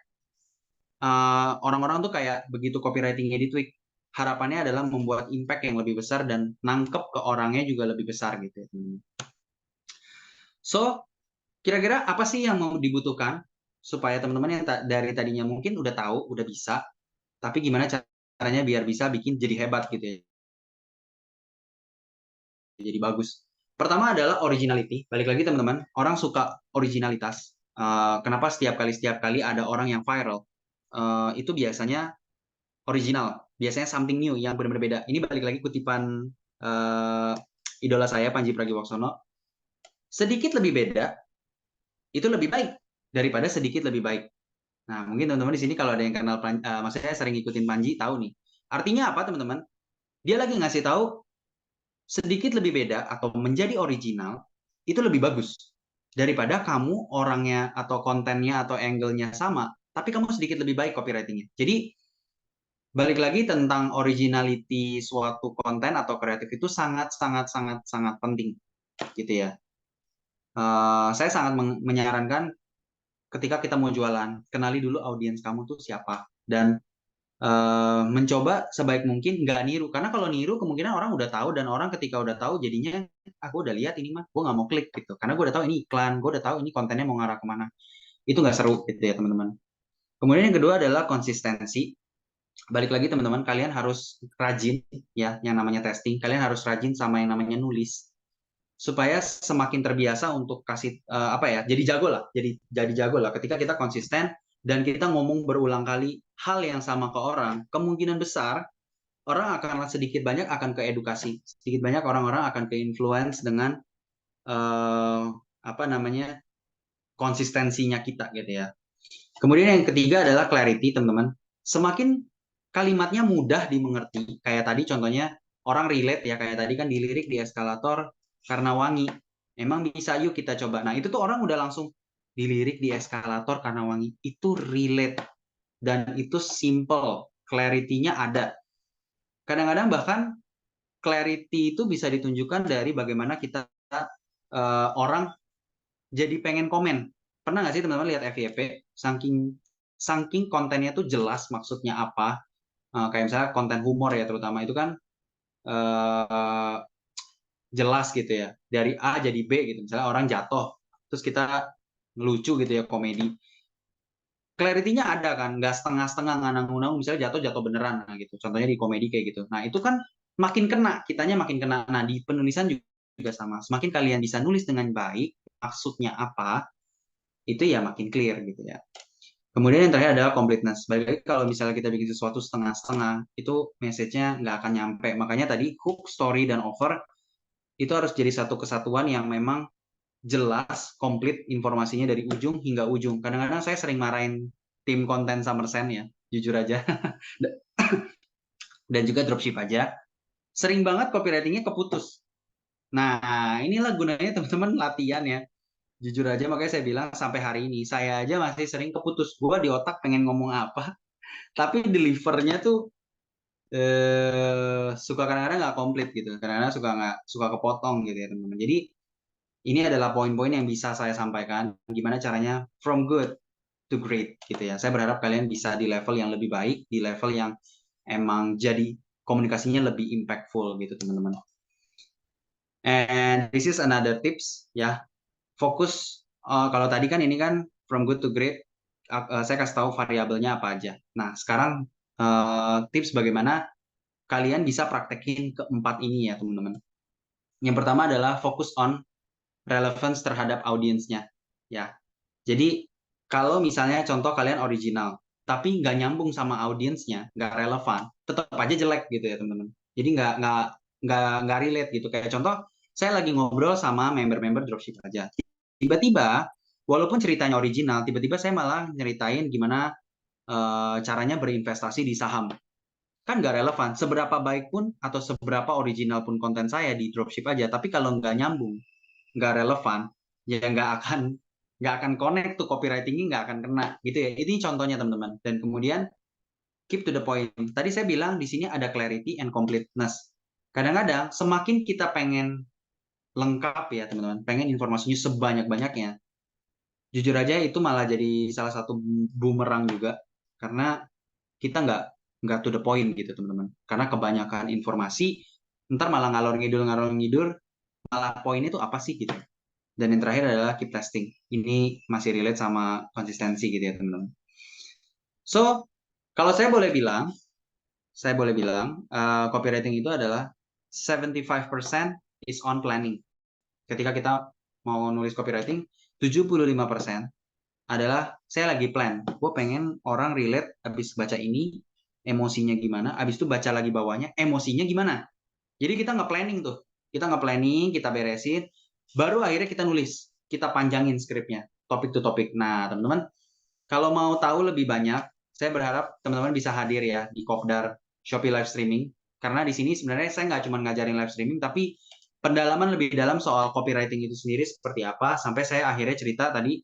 Orang-orang tuh kayak begitu copywritingnya ditweak, harapannya adalah membuat impact yang lebih besar dan nangkep ke orangnya juga lebih besar gitu ya teman-teman. So, kira-kira apa sih yang mau dibutuhkan supaya teman-teman yang dari tadinya mungkin udah tahu, udah bisa, tapi gimana caranya biar bisa bikin jadi hebat gitu ya, jadi bagus. Pertama adalah originality. Balik lagi teman-teman, orang suka originalitas. Kenapa setiap kali ada orang yang viral, itu biasanya original, biasanya something new yang benar-benar beda. Ini balik lagi kutipan idola saya Panji Pragiwaksono. Sedikit lebih beda itu lebih baik daripada sedikit lebih baik. Nah, mungkin teman-teman di sini kalau ada yang kenal, maksudnya sering ikutin Panji tahu nih. Artinya apa teman-teman? Dia lagi ngasih tahu sedikit lebih beda atau menjadi original itu lebih bagus daripada kamu orangnya atau kontennya atau angle-nya sama, tapi kamu sedikit lebih baik copywriting-nya. Jadi balik lagi tentang originality suatu konten atau kreatif itu sangat sangat sangat sangat penting gitu ya. Saya sangat menyarankan ketika kita mau jualan, kenali dulu audiens kamu tuh siapa dan mencoba sebaik mungkin nggak niru, karena kalau niru kemungkinan orang udah tahu dan orang ketika udah tahu jadinya aku udah lihat ini mah gue nggak mau klik gitu karena gue udah tahu ini iklan, gue udah tahu ini kontennya mau ngarah kemana. Itu nggak seru gitu ya teman-teman. Kemudian yang kedua adalah konsistensi. Balik lagi teman-teman, kalian harus rajin ya, yang namanya testing. Kalian harus rajin sama yang namanya nulis supaya semakin terbiasa untuk kasih apa ya, jadi jago lah, jadi jago lah. Ketika kita konsisten dan kita ngomong berulang kali hal yang sama ke orang, kemungkinan besar orang akan sedikit banyak akan ke edukasi, sedikit banyak orang-orang akan ke influence dengan apa namanya konsistensinya kita gitu ya. Kemudian yang ketiga adalah clarity, teman-teman. Semakin kalimatnya mudah dimengerti, kayak tadi contohnya orang relate ya, kayak tadi kan dilirik di eskalator karena wangi. Emang bisa yuk kita coba. Nah, itu tuh orang udah langsung dilirik di eskalator karena wangi. Itu relate dan itu simple, clarity-nya ada. Kadang-kadang bahkan clarity itu bisa ditunjukkan dari bagaimana kita orang jadi pengen komen. Pernah nggak sih teman-teman lihat FYP? Saking kontennya tuh jelas maksudnya apa. Kayak misalnya konten humor ya terutama itu kan uh, jelas gitu ya. Dari A jadi B gitu. Misalnya orang jatuh, terus kita ngelucu gitu ya, komedi. Clarity-nya ada kan, nggak setengah-setengah nganang-ngunang, misalnya jatuh beneran nah gitu. Contohnya di komedi kayak gitu. Nah itu kan makin kena, kitanya makin kena. Nah di penulisan juga sama. Semakin kalian bisa nulis dengan baik, maksudnya apa, itu ya makin clear gitu ya. Kemudian yang terakhir adalah completeness. Balik lagi kalau misalnya kita bikin sesuatu setengah-setengah, itu message-nya nggak akan nyampe. Makanya tadi hook, story, dan offer itu harus jadi satu kesatuan yang memang jelas, komplit informasinya dari ujung hingga ujung. Kadang-kadang saya sering marahin tim konten Summersen ya, jujur aja. Dan juga dropship aja. Sering banget copywriting-nya keputus. Nah, inilah gunanya teman-teman latihan ya. Jujur aja makanya saya bilang sampai hari ini saya aja masih sering keputus. Gua di otak pengen ngomong apa, tapi delivernya tuh suka kadang-kadang nggak komplit gitu. Kadang-kadang suka kepotong gitu ya teman-teman. Jadi ini adalah poin-poin yang bisa saya sampaikan. Gimana caranya from good. to great gitu ya. Saya berharap kalian bisa di level yang lebih baik, di level yang emang jadi komunikasinya lebih impactful gitu teman-teman. And this is another tips ya. Fokus kalau tadi kan ini kan from good to great, saya kasih tahu variabelnya apa aja. Nah, sekarang tips bagaimana kalian bisa praktekin keempat ini ya teman-teman. Yang pertama adalah fokus on relevance terhadap audiensnya ya. Jadi kalau misalnya contoh kalian original tapi nggak nyambung sama audiensnya, nggak relevan, tetap aja jelek gitu ya teman-teman. Jadi nggak relate gitu. Kayak contoh saya lagi ngobrol sama member-member dropship aja. Tiba-tiba walaupun ceritanya original, tiba-tiba saya malah nyeritain gimana caranya berinvestasi di saham. Kan nggak relevan. Seberapa baik pun atau seberapa original pun konten saya di dropship aja, tapi kalau nggak nyambung, nggak relevan, ya nggak akan connect tuh, copywritingnya nggak akan kena gitu ya. Ini contohnya teman-teman. Dan kemudian keep to the point. Tadi saya bilang di sini ada clarity and completeness. Kadang-kadang semakin kita pengen lengkap ya teman-teman, pengen informasinya sebanyak-banyaknya, jujur aja itu malah jadi salah satu bumerang juga, karena kita nggak to the point gitu teman-teman. Karena kebanyakan informasi, ntar malah ngalor ngidul, malah poinnya itu apa sih gitu. Dan yang terakhir adalah keep testing. Ini masih relate sama konsistensi gitu ya teman-teman. So, kalau saya boleh bilang, copywriting itu adalah 75% is on planning. Ketika kita mau nulis copywriting, 75% adalah saya lagi plan. Gue pengen orang relate habis baca ini, emosinya gimana, habis itu baca lagi bawahnya, emosinya gimana. Jadi kita nge-planning tuh. Kita nge-planning, kita beresin, baru akhirnya kita nulis. Kita panjangin skripnya, topik to topik. Nah, teman-teman, kalau mau tahu lebih banyak, saya berharap teman-teman bisa hadir ya di Kopdar Shopee Live Streaming. Karena di sini sebenarnya saya nggak cuma ngajarin live streaming, tapi pendalaman lebih dalam soal copywriting itu sendiri seperti apa, sampai saya akhirnya cerita tadi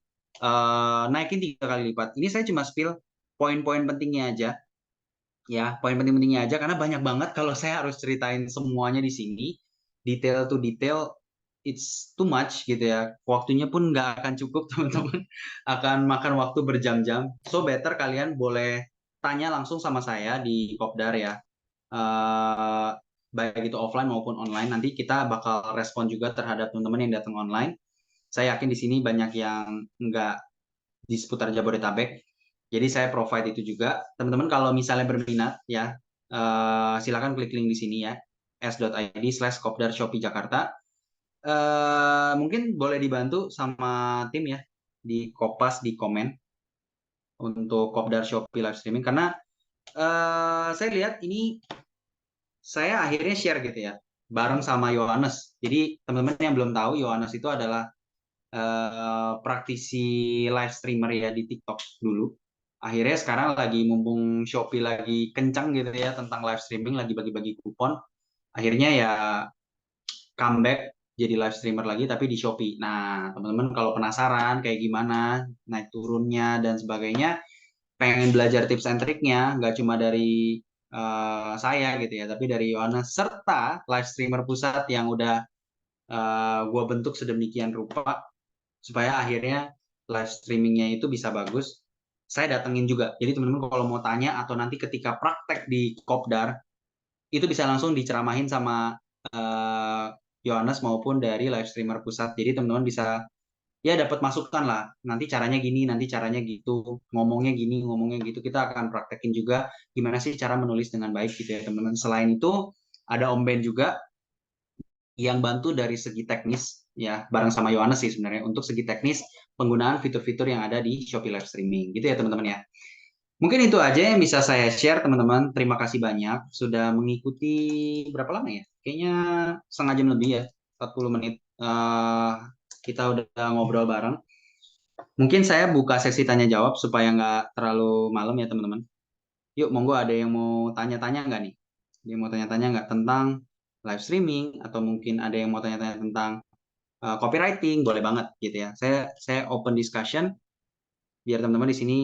naikin 3 kali lipat. Ini saya cuma spill poin-poin pentingnya aja, ya poin penting-pentingnya aja, karena banyak banget kalau saya harus ceritain semuanya di sini, detail to detail, it's too much gitu ya, waktunya pun nggak akan cukup teman-teman, akan makan waktu berjam-jam. So better kalian boleh tanya langsung sama saya di Kopdar ya, uh, baik itu offline maupun online. Nanti kita bakal respon juga terhadap teman-teman yang datang online. Saya yakin di sini banyak yang nggak di seputar Jabodetabek. Jadi saya provide itu juga. Teman-teman kalau misalnya berminat ya, silakan klik link di sini ya, s.id/kopdar Shopee Jakarta. Mungkin boleh dibantu sama tim ya di Kopas di komen untuk Kopdar Shopee live streaming, karena saya lihat ini saya akhirnya share gitu ya bareng sama Yohanes. Jadi teman-teman yang belum tahu, Yohanes itu adalah praktisi live streamer ya di TikTok dulu. Akhirnya sekarang lagi mumpung Shopee lagi kencang gitu ya tentang live streaming, lagi bagi-bagi kupon. Akhirnya ya comeback jadi live streamer lagi tapi di Shopee. Nah, teman-teman kalau penasaran kayak gimana naik turunnya dan sebagainya, pengen belajar tips and triknya, nggak cuma dari saya gitu ya, tapi dari Yohanes serta live streamer pusat yang udah gue bentuk sedemikian rupa supaya akhirnya live streamingnya itu bisa bagus. Saya datengin juga. Jadi teman-teman kalau mau tanya atau nanti ketika praktek di Kopdar, itu bisa langsung diceramahin sama Yohanes maupun dari live streamer pusat. Jadi teman-teman bisa ya dapat masukan lah. Nanti caranya gini, nanti caranya gitu, ngomongnya gini, ngomongnya gitu. Kita akan praktekin juga gimana sih cara menulis dengan baik gitu ya teman-teman. Selain itu ada Om Ben juga yang bantu dari segi teknis ya, bareng sama Yohanes sih sebenarnya untuk segi teknis penggunaan fitur-fitur yang ada di Shopee Live Streaming gitu ya teman-teman ya. Mungkin itu aja yang bisa saya share teman-teman. Terima kasih banyak sudah mengikuti, berapa lama ya? Kayaknya setengah jam lebih ya, 40 menit. Kita udah ngobrol bareng. Mungkin saya buka sesi tanya jawab supaya nggak terlalu malam ya teman-teman. Yuk, monggo ada yang mau tanya-tanya nggak nih? Ada yang mau tanya-tanya nggak tentang live streaming, atau mungkin ada yang mau tanya-tanya tentang copywriting, boleh banget gitu ya. Saya open discussion biar teman-teman di sini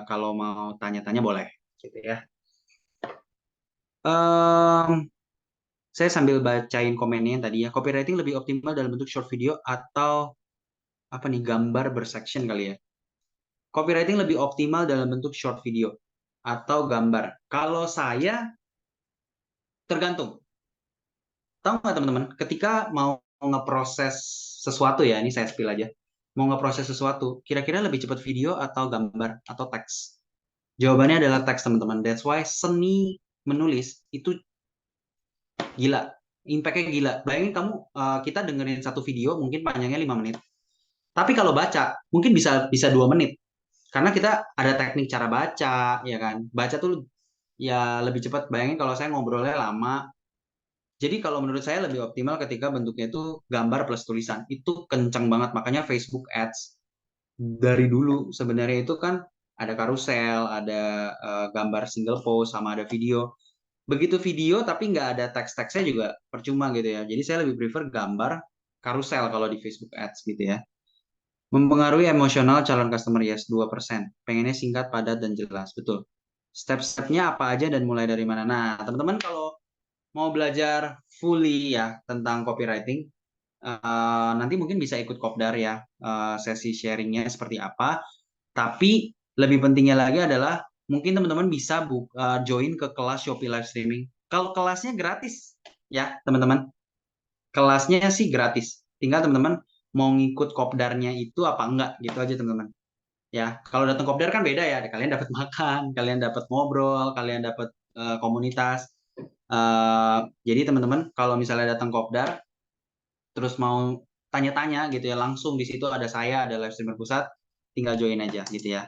kalau mau tanya-tanya boleh gitu ya. Um, saya sambil bacain komennya yang tadi ya. Copywriting lebih optimal dalam bentuk short video atau apa nih, gambar bersection kali ya. copywriting lebih optimal dalam bentuk short video atau gambar. Kalau saya tergantung. Tahu nggak teman-teman, ketika mau ngeproses sesuatu ya, ini saya spill aja. Mau ngeproses sesuatu, kira-kira lebih cepat video atau gambar atau teks? Jawabannya adalah teks, teman-teman. That's why seni menulis itu gila. Impact-nya gila. Bayangin kamu, kita dengerin satu video mungkin panjangnya 5 menit. Tapi kalau baca, mungkin bisa bisa 2 menit. Karena kita ada teknik cara baca, ya kan? Baca tuh ya lebih cepat. Bayangin kalau saya ngobrolnya lama. Jadi kalau menurut saya lebih optimal ketika bentuknya itu gambar plus tulisan. Itu kencang banget. Makanya Facebook Ads dari dulu sebenarnya itu kan ada karusel, ada gambar single post, sama ada video. Begitu video tapi nggak ada teks-teksnya juga percuma gitu ya. Jadi saya lebih prefer gambar karusel kalau di Facebook Ads gitu ya. Mempengaruhi emosional calon customer, yes, 2%. Pengennya singkat, padat, dan jelas. Betul. Step-stepnya apa aja dan mulai dari mana? Nah, teman-teman kalau mau belajar fully ya tentang copywriting, nanti mungkin bisa ikut kopdar ya, sesi sharingnya seperti apa. Tapi lebih pentingnya lagi adalah mungkin teman-teman bisa join ke kelas Shopee Live Streaming. Kalau kelasnya gratis ya teman-teman, kelasnya sih gratis. Tinggal teman-teman mau ngikut kopdarnya itu apa enggak gitu aja teman-teman. Ya, kalau datang kopdar kan beda ya. Kalian dapat makan, kalian dapat ngobrol, kalian dapat komunitas. Jadi teman-teman kalau misalnya datang kopdar terus mau tanya-tanya gitu ya, langsung di situ ada saya, ada live streamer pusat, tinggal join aja gitu ya.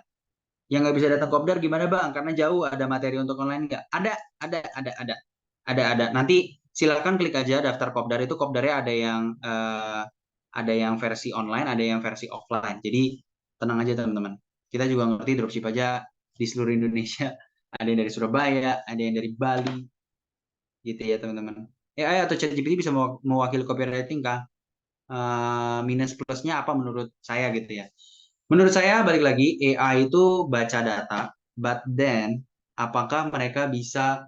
Yang nggak bisa datang kopdar gimana bang? Karena jauh, ada materi untuk online nggak? Ada. Nanti silakan klik aja daftar kopdar. Itu kopdarnya ada yang versi online, ada yang versi offline. Jadi tenang aja teman-teman. Kita juga ngerti dropship aja di seluruh Indonesia. Ada yang dari Surabaya, ada yang dari Bali, gitu ya teman-teman. AI atau ChatGPT bisa mewakili copywriting kah? Minus plusnya apa menurut saya gitu ya? Menurut saya balik lagi AI itu baca data, but then apakah mereka bisa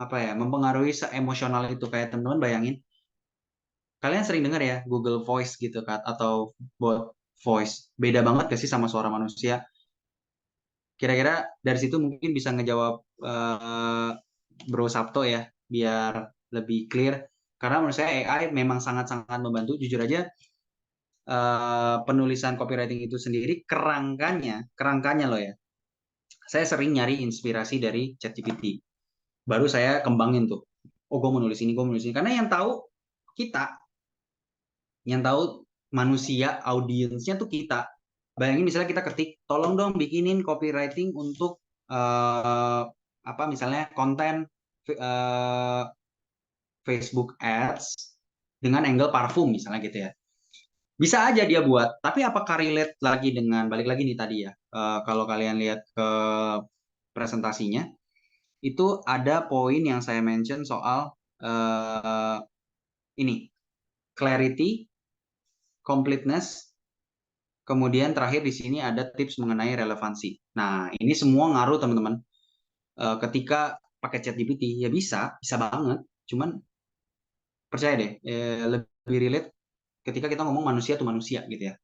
apa ya mempengaruhi seemosional itu? Kayak teman-teman bayangin, kalian sering dengar ya Google Voice gitu kan atau bot voice, beda banget gak sih sama suara manusia? Kira-kira dari situ mungkin bisa ngejawab Bro Sabto ya biar lebih clear, karena menurut saya AI memang sangat-sangat membantu. Jujur aja, penulisan copywriting itu sendiri kerangkanya loh ya, saya sering nyari inspirasi dari ChatGPT, baru saya kembangin tuh. Oh, gue mau nulis ini, gue mau nulis ini, karena kita yang tahu manusia, audiensnya tuh kita. Bayangin misalnya kita ketik, tolong dong bikinin copywriting untuk apa misalnya konten uh, Facebook Ads dengan angle parfum misalnya gitu ya. Bisa aja dia buat, tapi apakah relate lagi dengan, balik lagi nih tadi ya, kalau kalian lihat ke presentasinya, itu ada poin yang saya mention soal ini, clarity, completeness, kemudian terakhir di sini ada tips mengenai relevansi. Nah, ini semua ngaruh teman-teman. Ketika pakai ChatGPT, ya bisa banget. Cuman percaya deh, lebih relate ketika kita ngomong manusia tuh manusia gitu ya.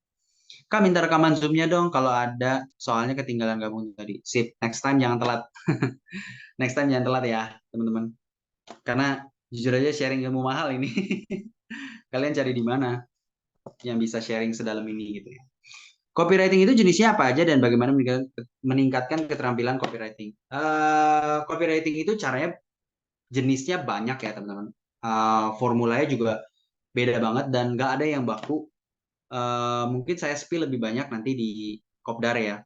Kak, minta rekaman Zoom-nya dong kalau ada, soalnya ketinggalan gabung tadi. Sip, next time jangan telat. Next time jangan telat ya, teman-teman. Karena jujur aja sharing ilmu mahal ini. Kalian cari di mana yang bisa sharing sedalam ini gitu ya. Copywriting itu jenisnya apa aja dan bagaimana meningkatkan keterampilan copywriting? Copywriting itu caranya jenisnya banyak ya teman-teman. Formulanya juga beda banget dan nggak ada yang baku. Mungkin saya spill lebih banyak nanti di Kopdar ya.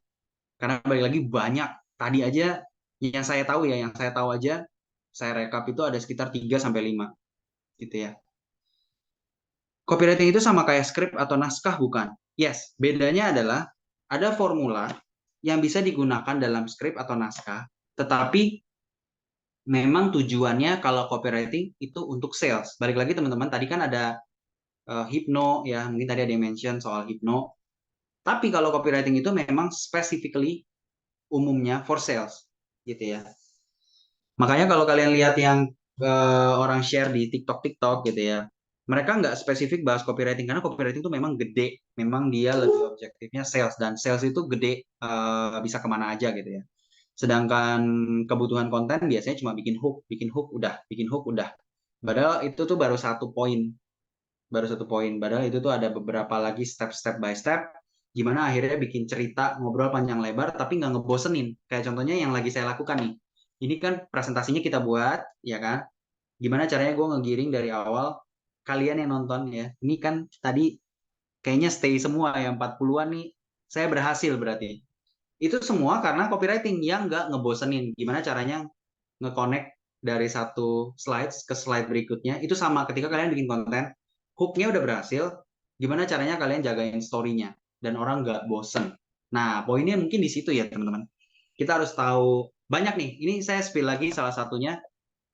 Karena balik lagi banyak. Tadi aja yang saya tahu ya, yang saya tahu aja, saya rekap itu ada sekitar 3 sampai 5 gitu ya. Copywriting itu sama kayak skrip atau naskah bukan? Yes, bedanya adalah ada formula yang bisa digunakan dalam skrip atau naskah, tetapi memang tujuannya kalau copywriting itu untuk sales. Balik lagi teman-teman, tadi kan ada Hypno ya, mungkin tadi ada yang mention soal Hypno. Tapi kalau copywriting itu memang specifically umumnya for sales gitu ya. Makanya kalau kalian lihat yang orang share di TikTok gitu ya, Mereka nggak spesifik bahas copywriting karena copywriting itu memang gede, memang dia lebih objektifnya sales dan sales itu gede, bisa kemana aja gitu ya. Sedangkan kebutuhan konten biasanya cuma bikin hook udah, bikin hook udah. Padahal itu tuh baru satu poin. Padahal itu tuh ada beberapa lagi step by step. Gimana akhirnya bikin cerita ngobrol panjang lebar tapi nggak ngebosenin. Kayak contohnya yang lagi saya lakukan nih. Ini kan presentasinya kita buat, ya kan? Gimana caranya gue ngegiring dari awal kalian yang nonton ya. Ini kan tadi kayaknya stay semua ya 40-an nih. Saya berhasil berarti. Itu semua karena copywriting yang nggak ngebosenin. Gimana caranya nge-connect dari satu slide ke slide berikutnya. Itu sama ketika kalian bikin konten, hook-nya udah berhasil, gimana caranya kalian jagain story-nya dan orang nggak bosen. Nah, poinnya mungkin di situ ya, teman-teman. Kita harus tahu banyak nih. Ini saya spill lagi salah satunya.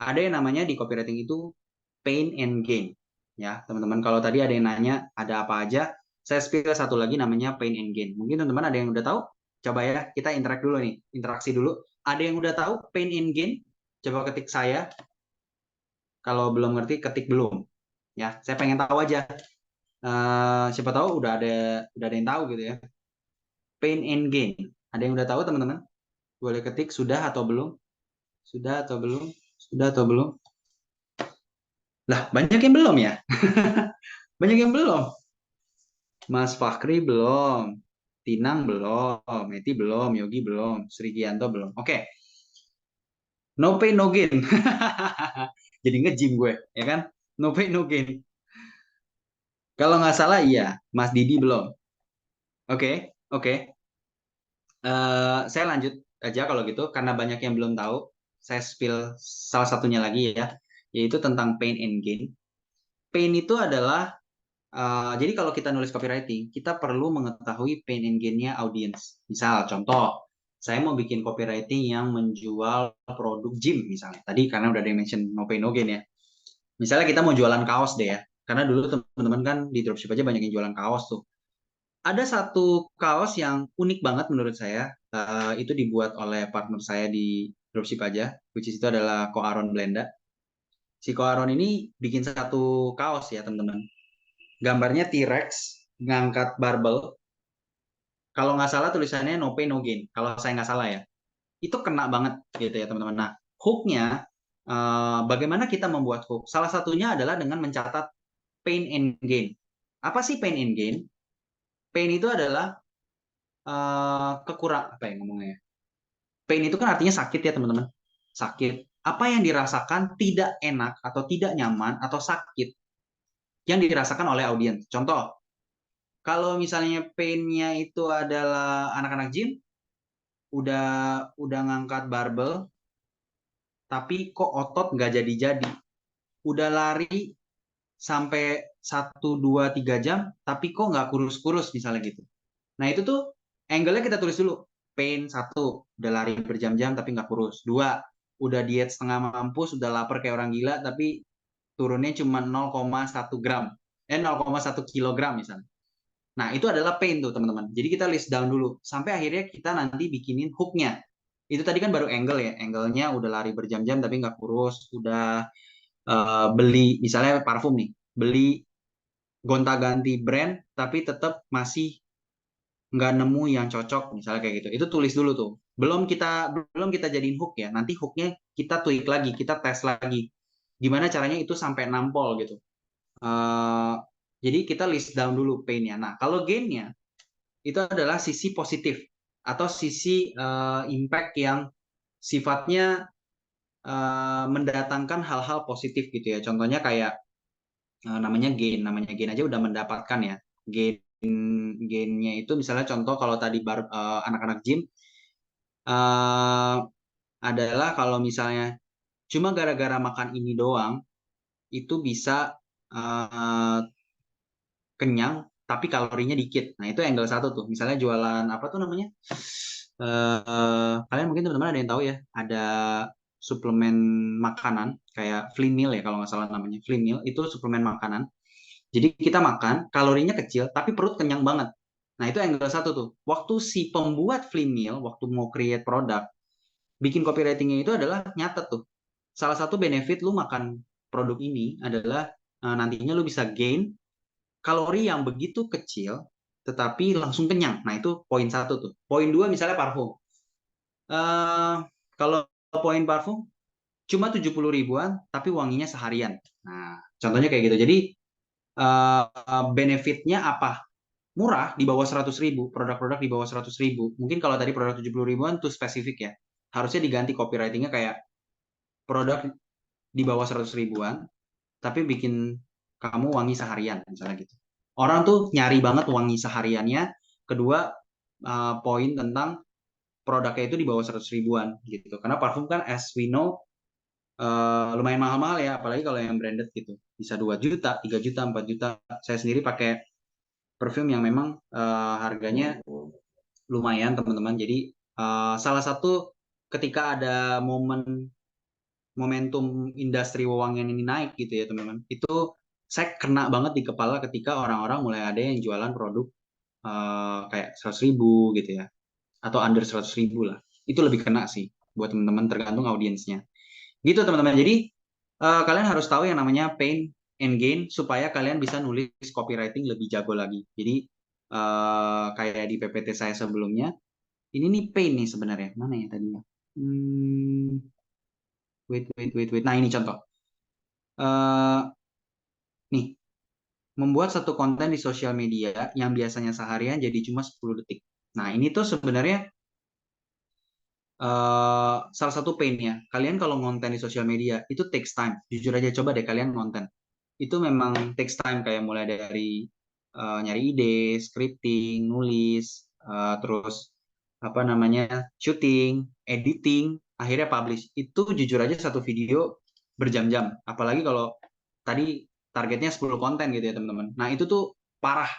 Ada yang namanya di copywriting itu pain and gain. Ya, teman-teman. Kalau tadi ada yang nanya ada apa aja, saya spill satu lagi namanya pain and gain. Mungkin teman-teman ada yang udah tahu? Coba ya, kita interact dulu nih, interaksi dulu. Ada yang udah tahu pain and gain? Coba ketik saya. Kalau belum ngerti, ketik belum. Ya, saya pengen tahu aja. Siapa tahu udah ada yang tahu gitu ya. Pain and gain. Ada yang udah tahu teman-teman? Boleh ketik sudah atau belum? Sudah atau belum? Sudah atau belum? Lah, banyak yang belum ya? Banyak yang belum. Mas Fakri belum. Tinang belum. Meti belum. Yogi belum. Sri Gianto belum. Oke. No pain, no gain. Jadi nge-gym gue, ya kan? No pain, no gain. Kalau nggak salah iya. Mas Didi belum. Oke, oke. Saya lanjut aja kalau gitu, karena banyak yang belum tahu. Saya spill salah satunya lagi ya, yaitu tentang pain and gain. Pain itu adalah, jadi kalau kita nulis copywriting, kita perlu mengetahui pain and gain-nya audience. Misal, contoh, saya mau bikin copywriting yang menjual produk gym misalnya. Tadi karena udah ada yang mention no pain no gain ya. Misalnya kita mau jualan kaos deh ya. Karena dulu teman-teman kan di dropship aja banyak yang jualan kaos tuh. Ada satu kaos yang unik banget menurut saya. Itu dibuat oleh partner saya di dropship aja, which is itu adalah Ko Aaron Blenda. Si Ko Aaron ini bikin satu kaos ya teman-teman. Gambarnya T-Rex ngangkat barbel. Kalau nggak salah tulisannya no pain no gain. Kalau saya nggak salah ya. Itu kena banget gitu ya teman-teman. Nah, hooknya, bagaimana kita membuat hook? Salah satunya adalah dengan mencatat pain and gain. Apa sih pain and gain? Pain itu adalah kekurang apa ya ngomongnya? Pain itu kan artinya sakit ya teman-teman. Sakit. Apa yang dirasakan tidak enak atau tidak nyaman atau sakit yang dirasakan oleh audiens. Contoh, kalau misalnya pain-nya itu adalah anak-anak gym, udah ngangkat barbel, tapi kok otot nggak jadi-jadi. Udah lari sampai 1, 2, 3 jam, tapi kok nggak kurus-kurus misalnya gitu. Nah itu tuh angle-nya kita tulis dulu. Pain 1, udah lari berjam-jam tapi nggak kurus. 2, udah diet setengah mampus, udah lapar kayak orang gila tapi turunnya cuma 0,1 gram. 0,1 kilogram misalnya. Nah itu adalah pain tuh teman-teman. Jadi kita list down dulu. Sampai akhirnya kita nanti bikinin hook-nya. Itu tadi kan baru angle ya. Angle-nya udah lari berjam-jam tapi nggak kurus. Udah beli, misalnya parfum nih. Beli gonta-ganti brand tapi tetap masih nggak nemu yang cocok misalnya kayak gitu, itu tulis dulu tuh, belum kita jadiin hook ya, nanti hooknya kita tweak lagi, kita tes lagi gimana caranya itu sampai nampol gitu. Eh, jadi kita list down dulu pain-nya. Nah kalau gain-nya itu adalah sisi positif atau sisi impact yang sifatnya mendatangkan hal-hal positif gitu ya. Contohnya kayak namanya gain aja udah mendapatkan ya. Gainnya itu misalnya contoh kalau tadi anak-anak gym, eh, adalah kalau misalnya cuma gara-gara makan ini doang itu bisa eh, kenyang tapi kalorinya dikit. Nah itu angle satu tuh. Misalnya jualan apa tuh namanya? Kalian mungkin teman-teman ada yang tahu ya. Ada suplemen makanan kayak Flin Meal ya kalau nggak salah namanya. Flin Meal itu suplemen makanan. Jadi kita makan, kalorinya kecil, tapi perut kenyang banget. Nah, itu angle satu tuh. Waktu si pembuat flea meal, waktu mau create produk, bikin copywriting-nya itu adalah nyatet tuh. Salah satu benefit lu makan produk ini adalah nantinya lu bisa gain kalori yang begitu kecil tetapi langsung kenyang. Nah, itu poin satu tuh. Poin dua misalnya parfum. Eh, kalau poin parfum cuma 70 ribuan tapi wanginya seharian. Nah, contohnya kayak gitu. Jadi benefitnya apa? Murah, di bawah 100 ribu, produk-produk di bawah 100 ribu. Mungkin kalau tadi produk 70 ribuan tuh spesifik ya. Harusnya diganti copywritingnya kayak produk di bawah 100 ribuan, tapi bikin kamu wangi seharian, misalnya gitu. Orang tuh nyari banget wangi sehariannya. Kedua, poin tentang produknya itu di bawah 100 ribuan gitu. Karena parfum kan as we know lumayan mahal-mahal ya, apalagi kalau yang branded gitu. Bisa 2 juta, 3 juta, 4 juta. Saya sendiri pakai perfume yang memang harganya lumayan teman-teman. Jadi salah satu ketika ada momentum industri wewangian ini naik gitu ya teman-teman, itu saya kena banget di kepala ketika orang-orang mulai ada yang jualan produk kayak 100 ribu gitu ya, atau under 100 ribu lah. Itu lebih kena sih buat teman-teman, tergantung audiensnya. Gitu teman-teman. Jadi kalian harus tahu yang namanya pain and gain supaya kalian bisa nulis copywriting lebih jago lagi. Jadi kayak di PPT saya sebelumnya, ini nih pain nih sebenarnya. Mana ya tadinya? Wait. Nah, ini contoh. Eh nih, membuat satu konten di sosial media yang biasanya seharian jadi cuma 10 detik. Nah, ini tuh sebenarnya salah satu pain-nya. Kalian kalau ngonten di sosial media, itu takes time. Jujur aja, coba deh kalian ngonten. Itu memang takes time, kayak mulai dari nyari ide, scripting, nulis, terus apa namanya, shooting, editing, akhirnya publish. Itu jujur aja satu video berjam-jam. Apalagi kalau tadi targetnya 10 konten gitu ya teman-teman. Nah, itu tuh parah.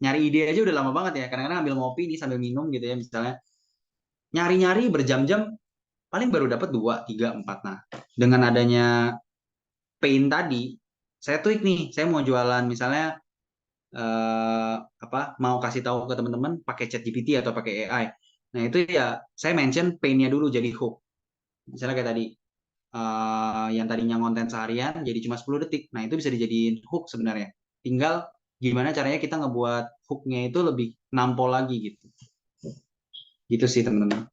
Nyari ide aja udah lama banget ya. Kadang-kadang ambil ngopi nih sambil minum gitu ya misalnya. Nyari-nyari berjam-jam, paling baru dapat 2, 3, 4. Nah, dengan adanya pain tadi, saya tweak nih, saya mau jualan misalnya mau kasih tahu ke teman-teman pakai ChatGPT atau pakai AI. Nah, itu ya saya mention pain-nya dulu jadi hook. Misalnya kayak tadi yang tadinya konten seharian jadi cuma 10 detik. Nah, itu bisa dijadiin hook sebenarnya. Tinggal gimana caranya kita ngebuat hook-nya itu lebih nampol lagi gitu. Gitu sih, teman-teman.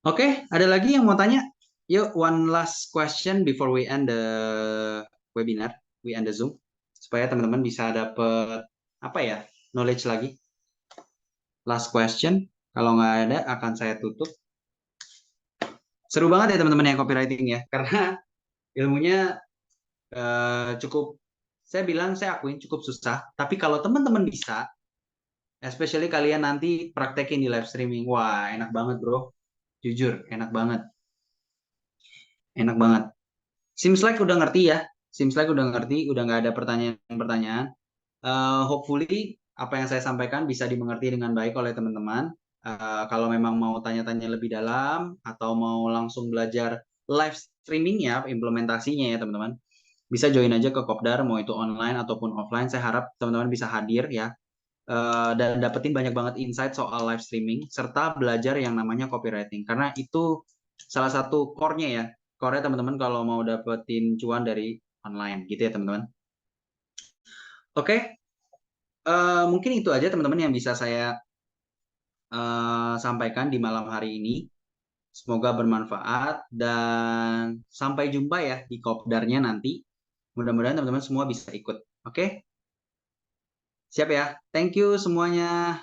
Oke, ada lagi yang mau tanya? Yuk, one last question before we end the webinar, we end the Zoom, supaya teman-teman bisa dapat apa ya, knowledge lagi. Last question, kalau nggak ada akan saya tutup. Seru banget ya teman-teman yang copywriting ya, karena ilmunya cukup, saya akuin cukup susah. Tapi kalau teman-teman bisa, especially kalian nanti praktekin di live streaming, wah enak banget bro, jujur enak banget, enak banget. Seems like udah ngerti ya. Seems like udah ngerti, udah nggak ada pertanyaan-pertanyaan. Hopefully apa yang saya sampaikan bisa dimengerti dengan baik oleh teman-teman. Kalau memang mau tanya-tanya lebih dalam atau mau langsung belajar live streaming ya, implementasinya ya teman-teman, bisa join aja ke Kopdar, mau itu online ataupun offline. Saya harap teman-teman bisa hadir ya, dan dapetin banyak banget insight soal live streaming serta belajar yang namanya copywriting, karena itu salah satu core-nya ya, core teman-teman kalau mau dapetin cuan dari online gitu ya teman-teman. Oke, mungkin itu aja teman-teman yang bisa saya sampaikan di malam hari ini. Semoga bermanfaat dan sampai jumpa ya di kopdarnya nanti. Mudah-mudahan teman-teman semua bisa ikut. Oke? Siap ya? Thank you semuanya.